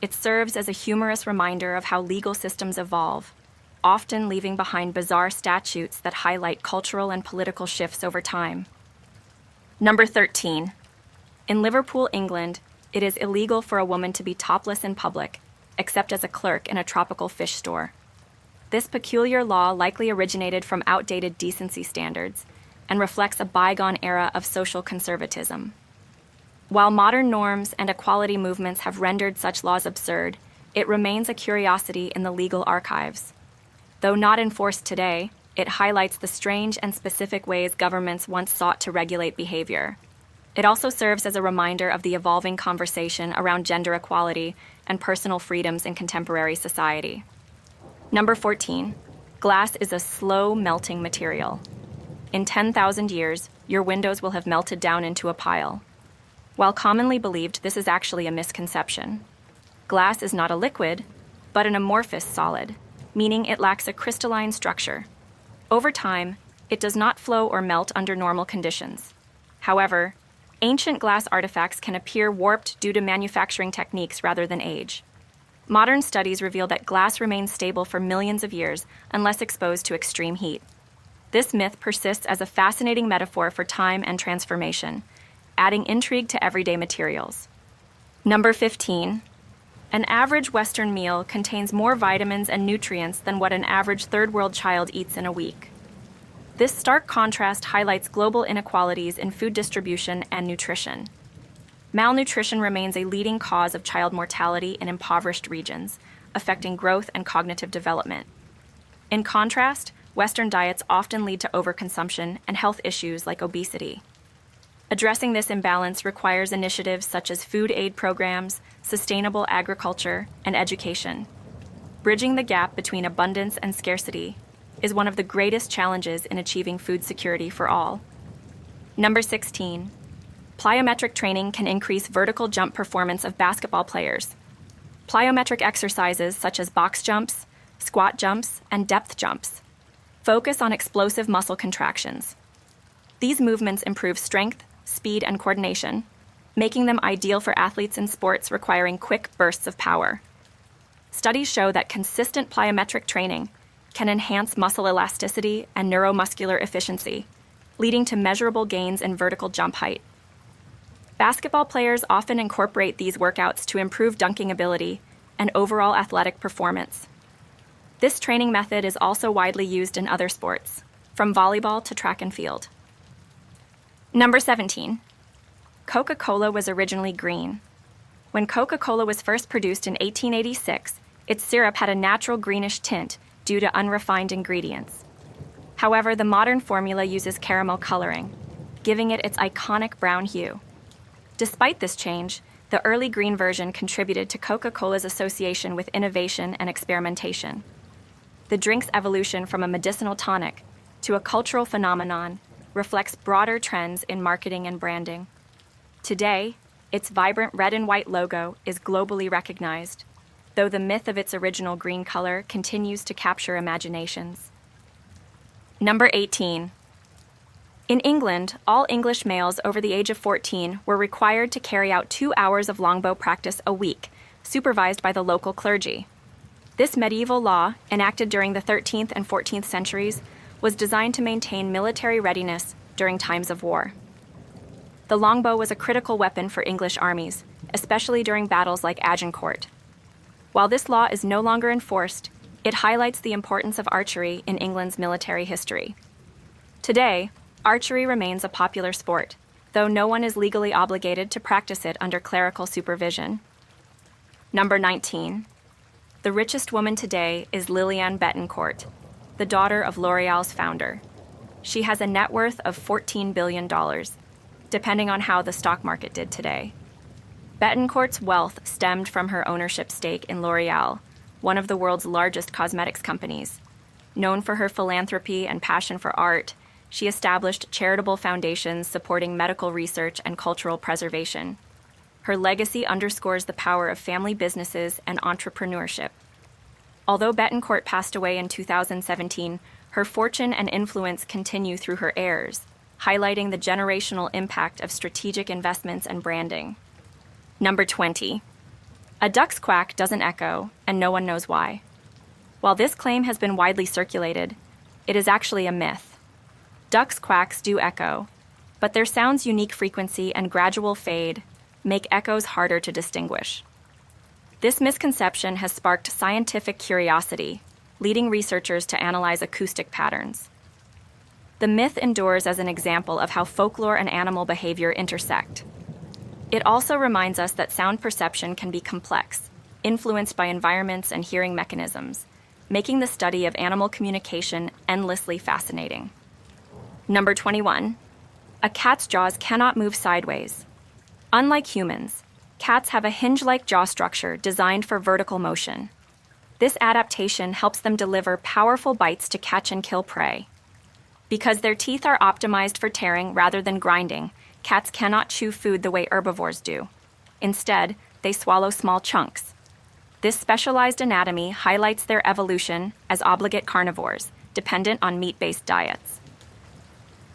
It serves as a humorous reminder of how legal systems evolve, often leaving behind bizarre statutes that highlight cultural and political shifts over time. Number 13. In Liverpool, England, it is illegal for a woman to be topless in public, except as a clerk in a tropical fish store. This peculiar law likely originated from outdated decency standards and reflects a bygone era of social conservatism. While modern norms and equality movements have rendered such laws absurd, it remains a curiosity in the legal archives. Though not enforced today, it highlights the strange and specific ways governments once sought to regulate behavior. It also serves as a reminder of the evolving conversation around gender equality and personal freedoms in contemporary society. Number 14. Glass is a slow melting material. In 10,000 years, your windows will have melted down into a pile. While commonly believed, this is actually a misconception. Glass is not a liquid, but an amorphous solid, meaning it lacks a crystalline structure. Over time, it does not flow or melt under normal conditions. However, ancient glass artifacts can appear warped due to manufacturing techniques rather than age. Modern studies reveal that glass remains stable for millions of years unless exposed to extreme heat. This myth persists as a fascinating metaphor for time and transformation, adding intrigue to everyday materials. Number 15. An average Western meal contains more vitamins and nutrients than what an average third-world child eats in a week. This stark contrast highlights global inequalities in food distribution and nutrition. Malnutrition remains a leading cause of child mortality in impoverished regions, affecting growth and cognitive development. In contrast, Western diets often lead to overconsumption and health issues like obesity. Addressing this imbalance requires initiatives such as food aid programs, sustainable agriculture, and education. Bridging the gap between abundance and scarcity is one of the greatest challenges in achieving food security for all. Number 16. Plyometric training can increase vertical jump performance of basketball players. Plyometric exercises such as box jumps, squat jumps, and depth jumps focus on explosive muscle contractions. These movements improve strength, speed, and coordination, making them ideal for athletes in sports requiring quick bursts of power. Studies show that consistent plyometric training can enhance muscle elasticity and neuromuscular efficiency, leading to measurable gains in vertical jump height. Basketball players often incorporate these workouts to improve dunking ability and overall athletic performance. This training method is also widely used in other sports, from volleyball to track and field. Number 17. Coca-Cola was originally green. When Coca-Cola was first produced in 1886, its syrup had a natural greenish tint due to unrefined ingredients. However, the modern formula uses caramel coloring, giving it its iconic brown hue. Despite this change, the early green version contributed to Coca-Cola's association with innovation and experimentation. The drink's evolution from a medicinal tonic to a cultural phenomenon reflects broader trends in marketing and branding. Today, its vibrant red and white logo is globally recognized, though the myth of its original green color continues to capture imaginations. Number 18. In England, all English males over the age of 14 were required to carry out 2 hours of longbow practice a week, supervised by the local clergy. This medieval law, enacted during the 13th and 14th centuries, was designed to maintain military readiness during times of war. The longbow was a critical weapon for English armies, especially during battles like Agincourt. While this law is no longer enforced, it highlights the importance of archery in England's military history. Today, archery remains a popular sport, though no one is legally obligated to practice it under clerical supervision. Number 19. The richest woman today is Liliane Bettencourt, the daughter of L'Oréal's founder. She has a net worth of $14 billion, depending on how the stock market did today. Bettencourt's wealth stemmed from her ownership stake in L'Oréal, one of the world's largest cosmetics companies. Known for her philanthropy and passion for art, she established charitable foundations supporting medical research and cultural preservation. Her legacy underscores the power of family businesses and entrepreneurship. Although Bettencourt passed away in 2017, her fortune and influence continue through her heirs, highlighting the generational impact of strategic investments and branding. Number 20. A duck's quack doesn't echo, and no one knows why. While this claim has been widely circulated, it is actually a myth. Ducks' quacks do echo, but their sound's unique frequency and gradual fade make echoes harder to distinguish. This misconception has sparked scientific curiosity, leading researchers to analyze acoustic patterns. The myth endures as an example of how folklore and animal behavior intersect. It also reminds us that sound perception can be complex, influenced by environments and hearing mechanisms, making the study of animal communication endlessly fascinating. Number 21. A cat's jaws cannot move sideways. Unlike humans, cats have a hinge-like jaw structure designed for vertical motion. This adaptation helps them deliver powerful bites to catch and kill prey. Because their teeth are optimized for tearing rather than grinding, cats cannot chew food the way herbivores do. Instead, they swallow small chunks. This specialized anatomy highlights their evolution as obligate carnivores, dependent on meat-based diets.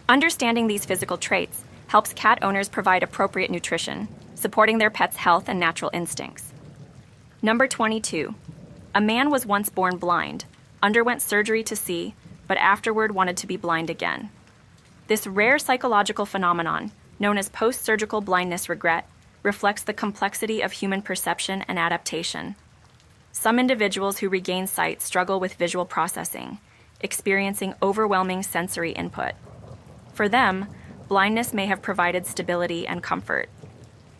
Understanding these physical traits helps cat owners provide appropriate nutrition, supporting their pets' health and natural instincts. Number 22. A man was once born blind, underwent surgery to see, but afterward wanted to be blind again. This rare psychological phenomenon, known as post-surgical blindness regret, reflects the complexity of human perception and adaptation. Some individuals who regain sight struggle with visual processing, experiencing overwhelming sensory input. For them, blindness may have provided stability and comfort.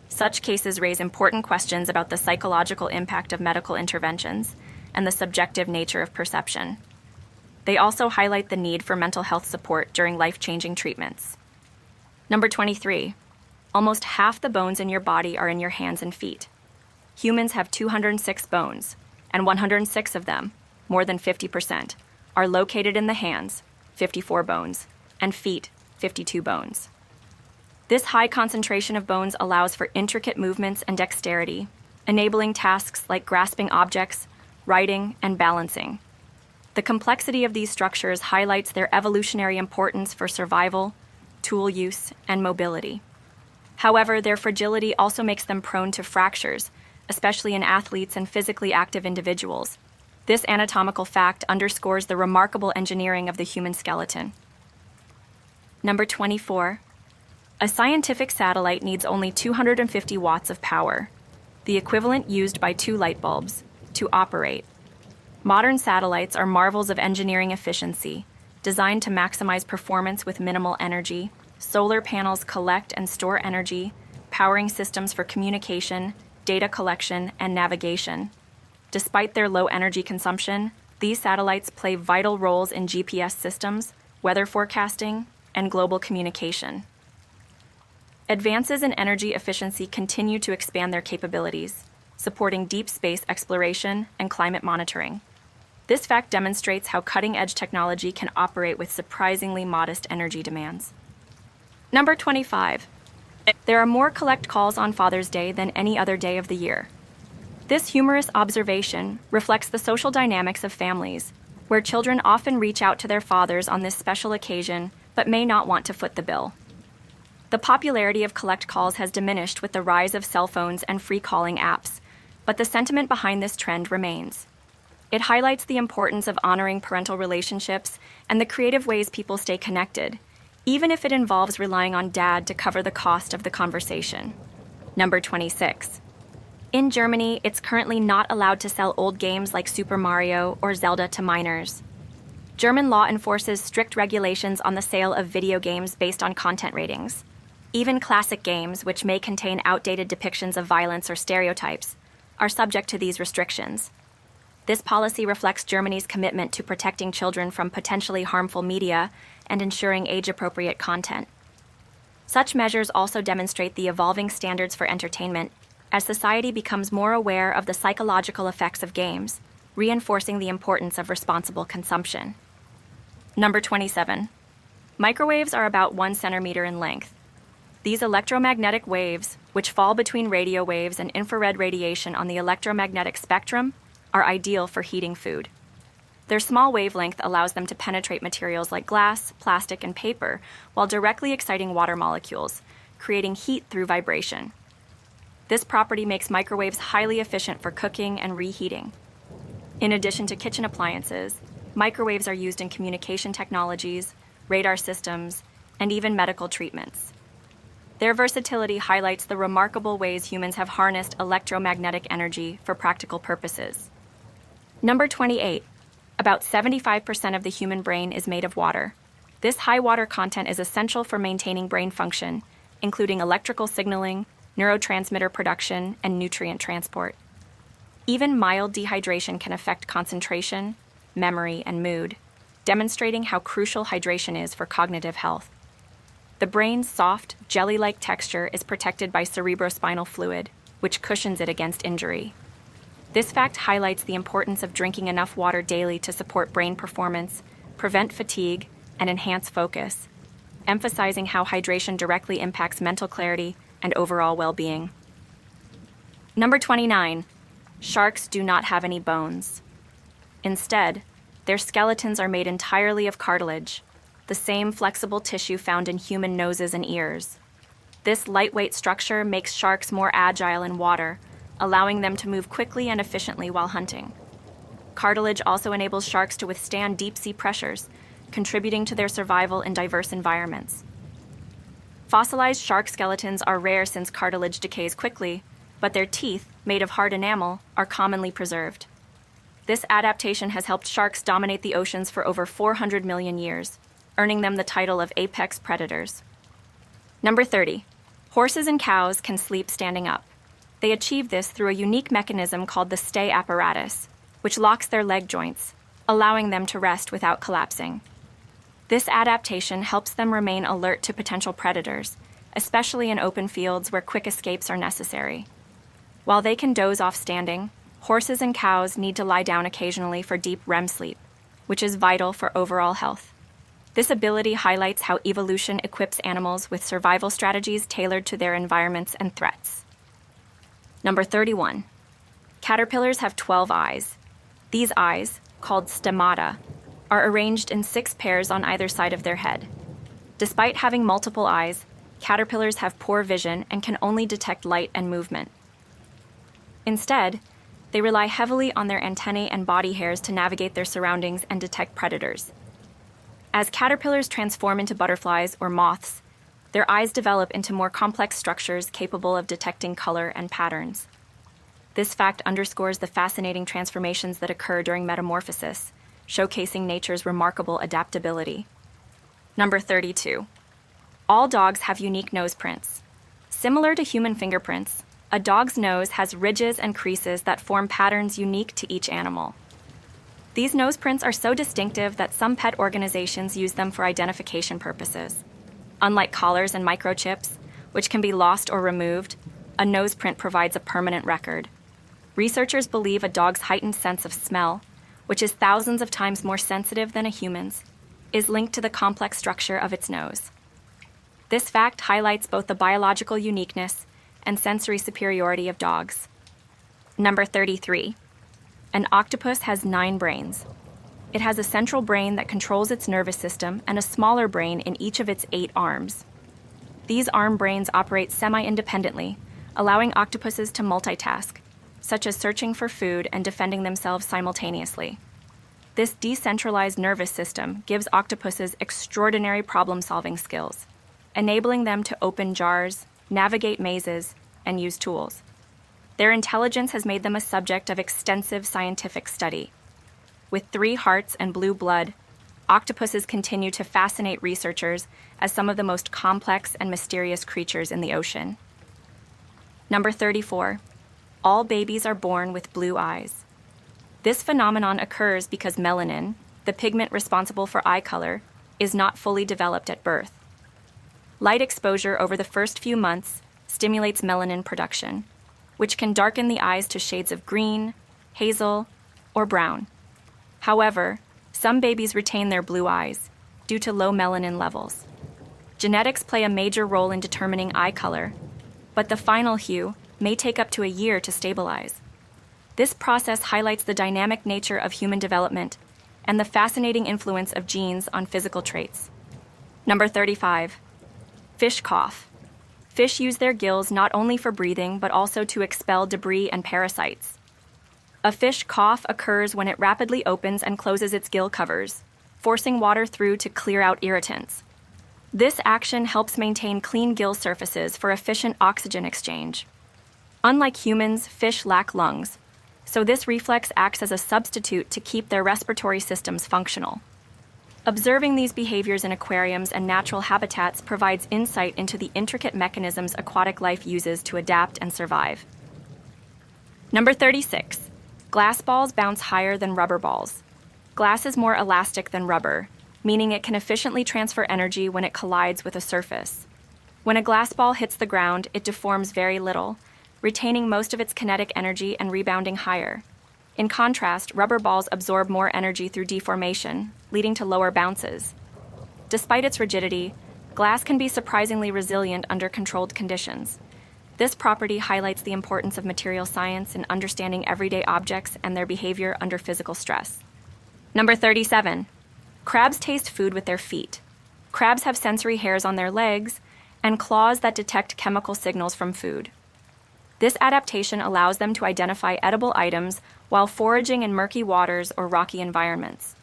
Such cases raise important questions about the psychological impact of medical interventions and the subjective nature of perception. They also highlight the need for mental health support during life-changing treatments. Number 23. Almost half the bones in your body are in your hands and feet. Humans have 206 bones, and 106 of them, more than 50%, are located in the hands, 54 bones, and feet, 52 bones. This high concentration of bones allows for intricate movements and dexterity, enabling tasks like grasping objects, writing, and balancing. The complexity of these structures highlights their evolutionary importance for survival, tool use, and mobility. However, their fragility also makes them prone to fractures, especially in athletes and physically active individuals. This anatomical fact underscores the remarkable engineering of the human skeleton. Number 24. A scientific satellite needs only 250 watts of power, the equivalent used by 2 light bulbs, to operate. Modern satellites are marvels of engineering efficiency, designed to maximize performance with minimal energy. Solar panels collect and store energy, powering systems for communication, data collection, and navigation. Despite their low energy consumption, these satellites play vital roles in GPS systems, weather forecasting, and global communication. Advances in energy efficiency continue to expand their capabilities, supporting deep space exploration and climate monitoring. This fact demonstrates how cutting-edge technology can operate with surprisingly modest energy demands. Number 25. There are more collect calls on Father's Day than any other day of the year. This humorous observation reflects the social dynamics of families, where children often reach out to their fathers on this special occasion but may not want to foot the bill. The popularity of collect calls has diminished with the rise of cell phones and free calling apps, but the sentiment behind this trend remains. It highlights the importance of honoring parental relationships and the creative ways people stay connected, even if it involves relying on dad to cover the cost of the conversation. Number 26. In Germany, it's currently not allowed to sell old games like Super Mario or Zelda to minors. German law enforces strict regulations on the sale of video games based on content ratings. Even classic games, which may contain outdated depictions of violence or stereotypes, are subject to these restrictions. This policy reflects Germany's commitment to protecting children from potentially harmful media and ensuring age-appropriate content. Such measures also demonstrate the evolving standards for entertainment as society becomes more aware of the psychological effects of games, reinforcing the importance of responsible consumption. Number 27. Microwaves are about 1 centimeter in length. These electromagnetic waves, which fall between radio waves and infrared radiation on the electromagnetic spectrum, are ideal for heating food. Their small wavelength allows them to penetrate materials like glass, plastic, and paper while directly exciting water molecules, creating heat through vibration. This property makes microwaves highly efficient for cooking and reheating. In addition to kitchen appliances, microwaves are used in communication technologies, radar systems, and even medical treatments. Their versatility highlights the remarkable ways humans have harnessed electromagnetic energy for practical purposes. Number 28. About 75% of the human brain is made of water. This high water content is essential for maintaining brain function, including electrical signaling, neurotransmitter production, and nutrient transport. Even mild dehydration can affect concentration, memory, and mood, demonstrating how crucial hydration is for cognitive health. The brain's soft, jelly-like texture is protected by cerebrospinal fluid, which cushions it against injury. This fact highlights the importance of drinking enough water daily to support brain performance, prevent fatigue, and enhance focus, emphasizing how hydration directly impacts mental clarity and overall well-being. Number 29. Sharks do not have any bones. Instead, their skeletons are made entirely of cartilage, the same flexible tissue found in human noses and ears. This lightweight structure makes sharks more agile in water, allowing them to move quickly and efficiently while hunting. Cartilage also enables sharks to withstand deep-sea pressures, contributing to their survival in diverse environments. Fossilized shark skeletons are rare since cartilage decays quickly, but their teeth, made of hard enamel, are commonly preserved. This adaptation has helped sharks dominate the oceans for over 400 million years, earning them the title of apex predators. Number 30. Horses and cows can sleep standing up. They achieve this through a unique mechanism called the stay apparatus, which locks their leg joints, allowing them to rest without collapsing. This adaptation helps them remain alert to potential predators, especially in open fields where quick escapes are necessary. While they can doze off standing, horses and cows need to lie down occasionally for deep REM sleep, which is vital for overall health. This ability highlights how evolution equips animals with survival strategies tailored to their environments and threats. Number 31. Caterpillars have 12 eyes. These eyes, called stomata, are arranged in 6 pairs on either side of their head. Despite having multiple eyes, caterpillars have poor vision and can only detect light and movement. Instead, they rely heavily on their antennae and body hairs to navigate their surroundings and detect predators. As caterpillars transform into butterflies or moths, their eyes develop into more complex structures capable of detecting color and patterns. This fact underscores the fascinating transformations that occur during metamorphosis, showcasing nature's remarkable adaptability. Number 32. All dogs have unique nose prints. Similar to human fingerprints, a dog's nose has ridges and creases that form patterns unique to each animal. These nose prints are so distinctive that some pet organizations use them for identification purposes. Unlike collars and microchips, which can be lost or removed, a nose print provides a permanent record. Researchers believe a dog's heightened sense of smell, which is thousands of times more sensitive than a human's, is linked to the complex structure of its nose. This fact highlights both the biological uniqueness and sensory superiority of dogs. Number 33. An octopus has 9 brains. It has a central brain that controls its nervous system and a smaller brain in each of its 8 arms. These arm brains operate semi-independently, allowing octopuses to multitask, such as searching for food and defending themselves simultaneously. This decentralized nervous system gives octopuses extraordinary problem-solving skills, enabling them to open jars, navigate mazes, and use tools. Their intelligence has made them a subject of extensive scientific study. With 3 hearts and blue blood, octopuses continue to fascinate researchers as some of the most complex and mysterious creatures in the ocean. Number 34. All babies are born with blue eyes. This phenomenon occurs because melanin, the pigment responsible for eye color, is not fully developed at birth. Light exposure over the first few months stimulates melanin production, which can darken the eyes to shades of green, hazel, or brown. However, some babies retain their blue eyes due to low melanin levels. Genetics play a major role in determining eye color, but the final hue may take up to a year to stabilize. This process highlights the dynamic nature of human development and the fascinating influence of genes on physical traits. Number 35. Fish cough. Fish use their gills not only for breathing but also to expel debris and parasites. A fish cough occurs when it rapidly opens and closes its gill covers, forcing water through to clear out irritants. This action helps maintain clean gill surfaces for efficient oxygen exchange. Unlike humans, fish lack lungs, so this reflex acts as a substitute to keep their respiratory systems functional. Observing these behaviors in aquariums and natural habitats provides insight into the intricate mechanisms aquatic life uses to adapt and survive. Number 36. Glass balls bounce higher than rubber balls. Glass is more elastic than rubber, meaning it can efficiently transfer energy when it collides with a surface. When a glass ball hits the ground, it deforms very little, retaining most of its kinetic energy and rebounding higher. In contrast, rubber balls absorb more energy through deformation, leading to lower bounces. Despite its rigidity, glass can be surprisingly resilient under controlled conditions. This property highlights the importance of material science in understanding everyday objects and their behavior under physical stress. Number 37. Crabs taste food with their feet. Crabs have sensory hairs on their legs and claws that detect chemical signals from food. This adaptation allows them to identify edible items while foraging in murky waters or rocky environments.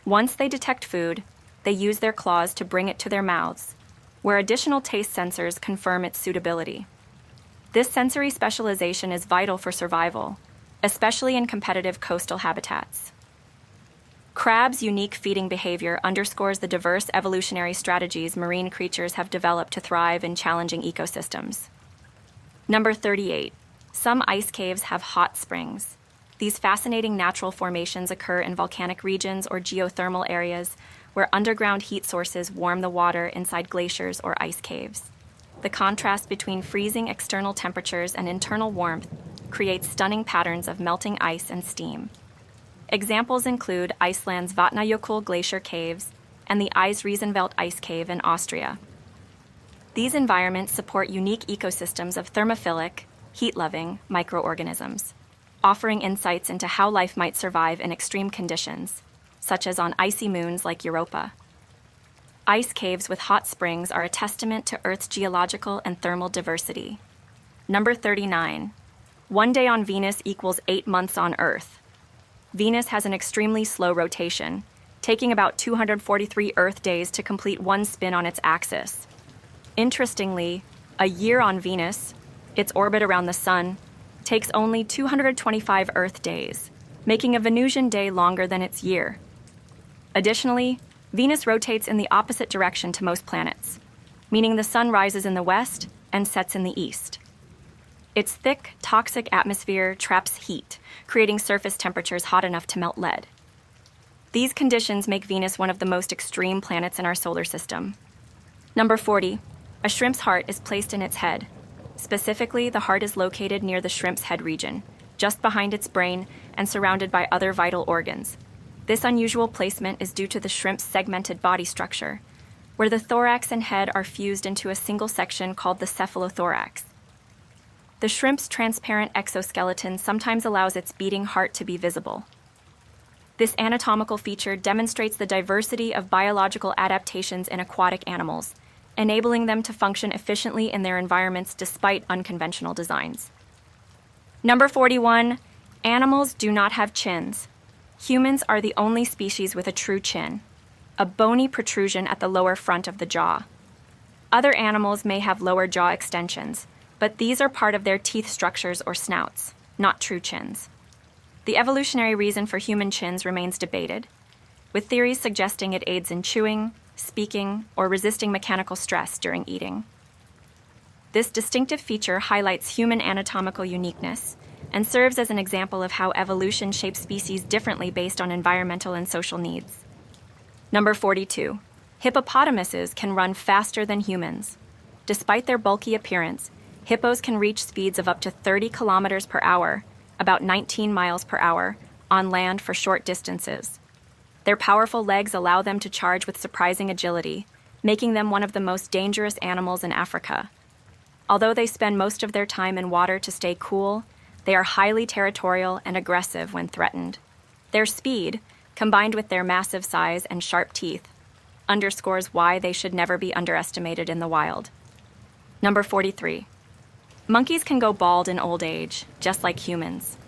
Once they detect food, they use their claws to bring it to their mouths, where additional taste sensors confirm its suitability. This sensory specialization is vital for survival, especially in competitive coastal habitats. Crabs' unique feeding behavior underscores the diverse evolutionary strategies marine creatures have developed to thrive in challenging ecosystems. Number 38. Some ice caves have hot springs. These fascinating natural formations occur in volcanic regions or geothermal areas where underground heat sources warm the water inside glaciers or ice caves. The contrast between freezing external temperatures and internal warmth creates stunning patterns of melting ice and steam. Examples include Iceland's Vatnajökull glacier caves and the Eisriesenwelt ice cave in Austria. These environments support unique ecosystems of thermophilic, heat-loving microorganisms, offering insights into how life might survive in extreme conditions, such as on icy moons like Europa. Ice caves with hot springs are a testament to Earth's geological and thermal diversity. Number 39. One day on Venus equals 8 months on Earth. Venus has an extremely slow rotation, taking about 243 Earth days to complete one spin on its axis. Interestingly, a year on Venus, its orbit around the Sun, takes only 225 Earth days, making a Venusian day longer than its year. Additionally, Venus rotates in the opposite direction to most planets, meaning the Sun rises in the west and sets in the east. Its thick, toxic atmosphere traps heat, creating surface temperatures hot enough to melt lead. These conditions make Venus one of the most extreme planets in our solar system. Number 40. A shrimp's heart is placed in its head. Specifically, the heart is located near the shrimp's head region, just behind its brain and surrounded by other vital organs. This unusual placement is due to the shrimp's segmented body structure, where the thorax and head are fused into a single section called the cephalothorax. The shrimp's transparent exoskeleton sometimes allows its beating heart to be visible. This anatomical feature demonstrates the diversity of biological adaptations in aquatic animals, enabling them to function efficiently in their environments despite unconventional designs. Number 41. Animals do not have chins. Humans are the only species with a true chin, a bony protrusion at the lower front of the jaw. Other animals may have lower jaw extensions, but these are part of their teeth structures or snouts, not true chins. The evolutionary reason for human chins remains debated, with theories suggesting it aids in chewing, speaking, or resisting mechanical stress during eating. This distinctive feature highlights human anatomical uniqueness and serves as an example of how evolution shapes species differently based on environmental and social needs. Number 42. Hippopotamuses can run faster than humans. Despite their bulky appearance, hippos can reach speeds of up to 30 kilometers per hour, about 19 miles per hour, on land for short distances. Their powerful legs allow them to charge with surprising agility, making them one of the most dangerous animals in Africa. Although they spend most of their time in water to stay cool, they are highly territorial and aggressive when threatened. Their speed, combined with their massive size and sharp teeth, underscores why they should never be underestimated in the wild. Number 43. Monkeys can go bald in old age, just like humans.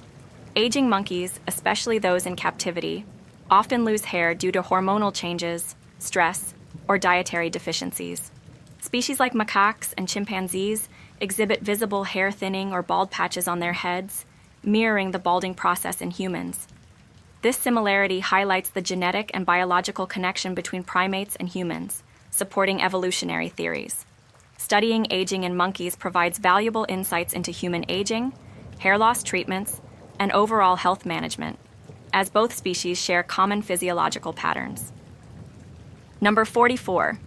Aging monkeys, especially those in captivity, often lose hair due to hormonal changes, stress, or dietary deficiencies. Species like macaques and chimpanzees exhibit visible hair thinning or bald patches on their heads, mirroring the balding process in humans. This similarity highlights the genetic and biological connection between primates and humans, supporting evolutionary theories. Studying aging in monkeys provides valuable insights into human aging, hair loss treatments, and overall health management, as both species share common physiological patterns. Number 44.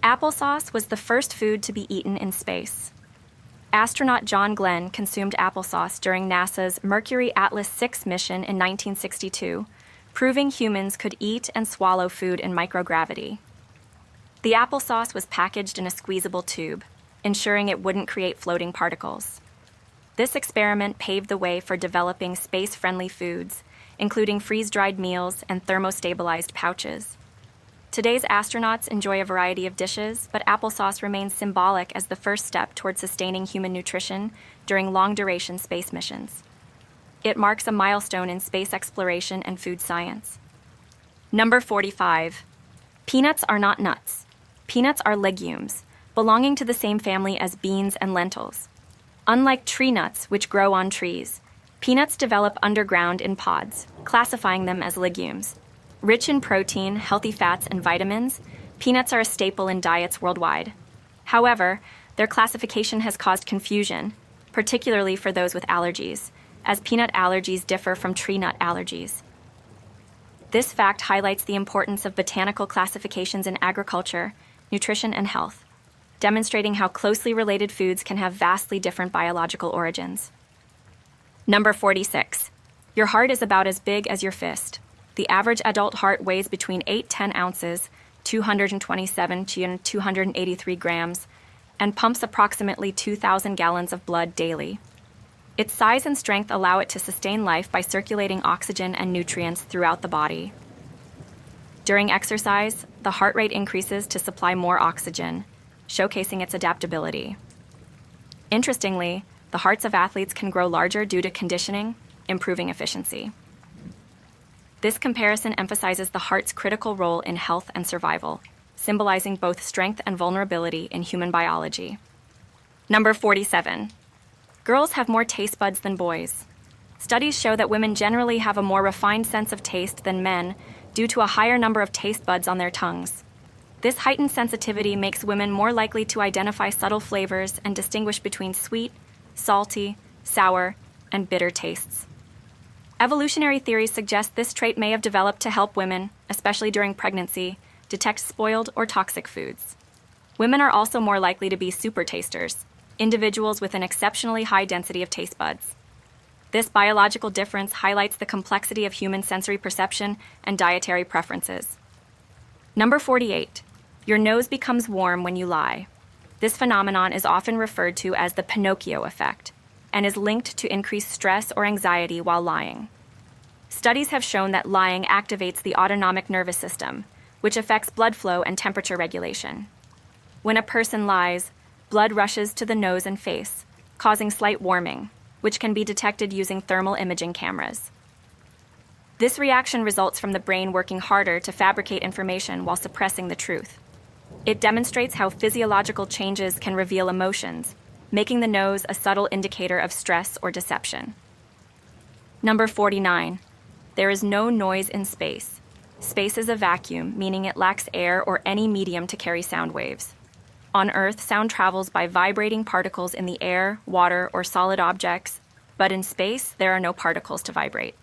Applesauce was the first food to be eaten in space. Astronaut John Glenn consumed applesauce during NASA's Mercury Atlas 6 mission in 1962, proving humans could eat and swallow food in microgravity. The applesauce was packaged in a squeezable tube, ensuring it wouldn't create floating particles. This experiment paved the way for developing space-friendly foods, including freeze-dried meals and thermostabilized pouches. Today's astronauts enjoy a variety of dishes, but applesauce remains symbolic as the first step toward sustaining human nutrition during long-duration space missions. It marks a milestone in space exploration and food science. Number 45. Peanuts are not nuts. Peanuts are legumes, belonging to the same family as beans and lentils. Unlike tree nuts, which grow on trees, peanuts develop underground in pods, classifying them as legumes. Rich in protein, healthy fats, and vitamins, peanuts are a staple in diets worldwide. However, their classification has caused confusion, particularly for those with allergies, as peanut allergies differ from tree nut allergies. This fact highlights the importance of botanical classifications in agriculture, nutrition, and health, demonstrating how closely related foods can have vastly different biological origins. Number 46. Your heart is about as big as your fist. The average adult heart weighs between 8-10 ounces, 227 to 283 grams, and pumps approximately 2,000 gallons of blood daily. Its size and strength allow it to sustain life by circulating oxygen and nutrients throughout the body. During exercise, the heart rate increases to supply more oxygen, showcasing its adaptability. Interestingly, the hearts of athletes can grow larger due to conditioning, improving efficiency. This comparison emphasizes the heart's critical role in health and survival, symbolizing both strength and vulnerability in human biology. Number 47. Girls have more taste buds than boys. Studies show that women generally have a more refined sense of taste than men due to a higher number of taste buds on their tongues. This heightened sensitivity makes women more likely to identify subtle flavors and distinguish between sweet, salty, sour, and bitter tastes. Evolutionary theories suggest this trait may have developed to help women, especially during pregnancy, detect spoiled or toxic foods. Women are also more likely to be super tasters, individuals with an exceptionally high density of taste buds. This biological difference highlights the complexity of human sensory perception and dietary preferences. Number 48. Your nose becomes warm when you lie. This phenomenon is often referred to as the Pinocchio effect and is linked to increased stress or anxiety while lying. Studies have shown that lying activates the autonomic nervous system, which affects blood flow and temperature regulation. When a person lies, blood rushes to the nose and face, causing slight warming, which can be detected using thermal imaging cameras. This reaction results from the brain working harder to fabricate information while suppressing the truth. It demonstrates how physiological changes can reveal emotions, making the nose a subtle indicator of stress or deception. Number 49. There is no noise in space. Space is a vacuum, meaning it lacks air or any medium to carry sound waves. On Earth, sound travels by vibrating particles in the air, water, or solid objects, but in space, there are no particles to vibrate.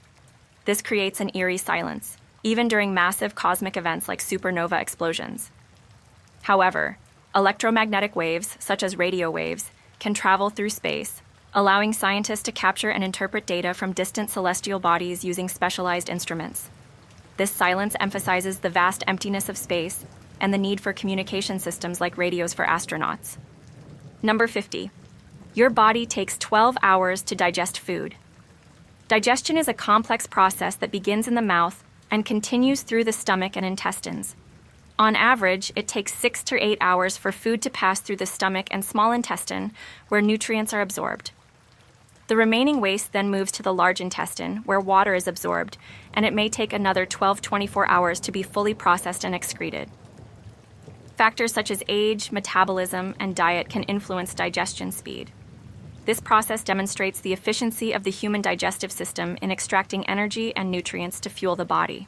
This creates an eerie silence, even during massive cosmic events like supernova explosions. However, electromagnetic waves, such as radio waves, can travel through space, allowing scientists to capture and interpret data from distant celestial bodies using specialized instruments. This silence emphasizes the vast emptiness of space and the need for communication systems like radios for astronauts. Number 50. Your body takes 12 hours to digest food. Digestion is a complex process that begins in the mouth and continues through the stomach and intestines. On average, it takes 6 to 8 hours for food to pass through the stomach and small intestine, where nutrients are absorbed. The remaining waste then moves to the large intestine, where water is absorbed, and it may take another 12-24 hours to be fully processed and excreted. Factors such as age, metabolism, and diet can influence digestion speed. This process demonstrates the efficiency of the human digestive system in extracting energy and nutrients to fuel the body.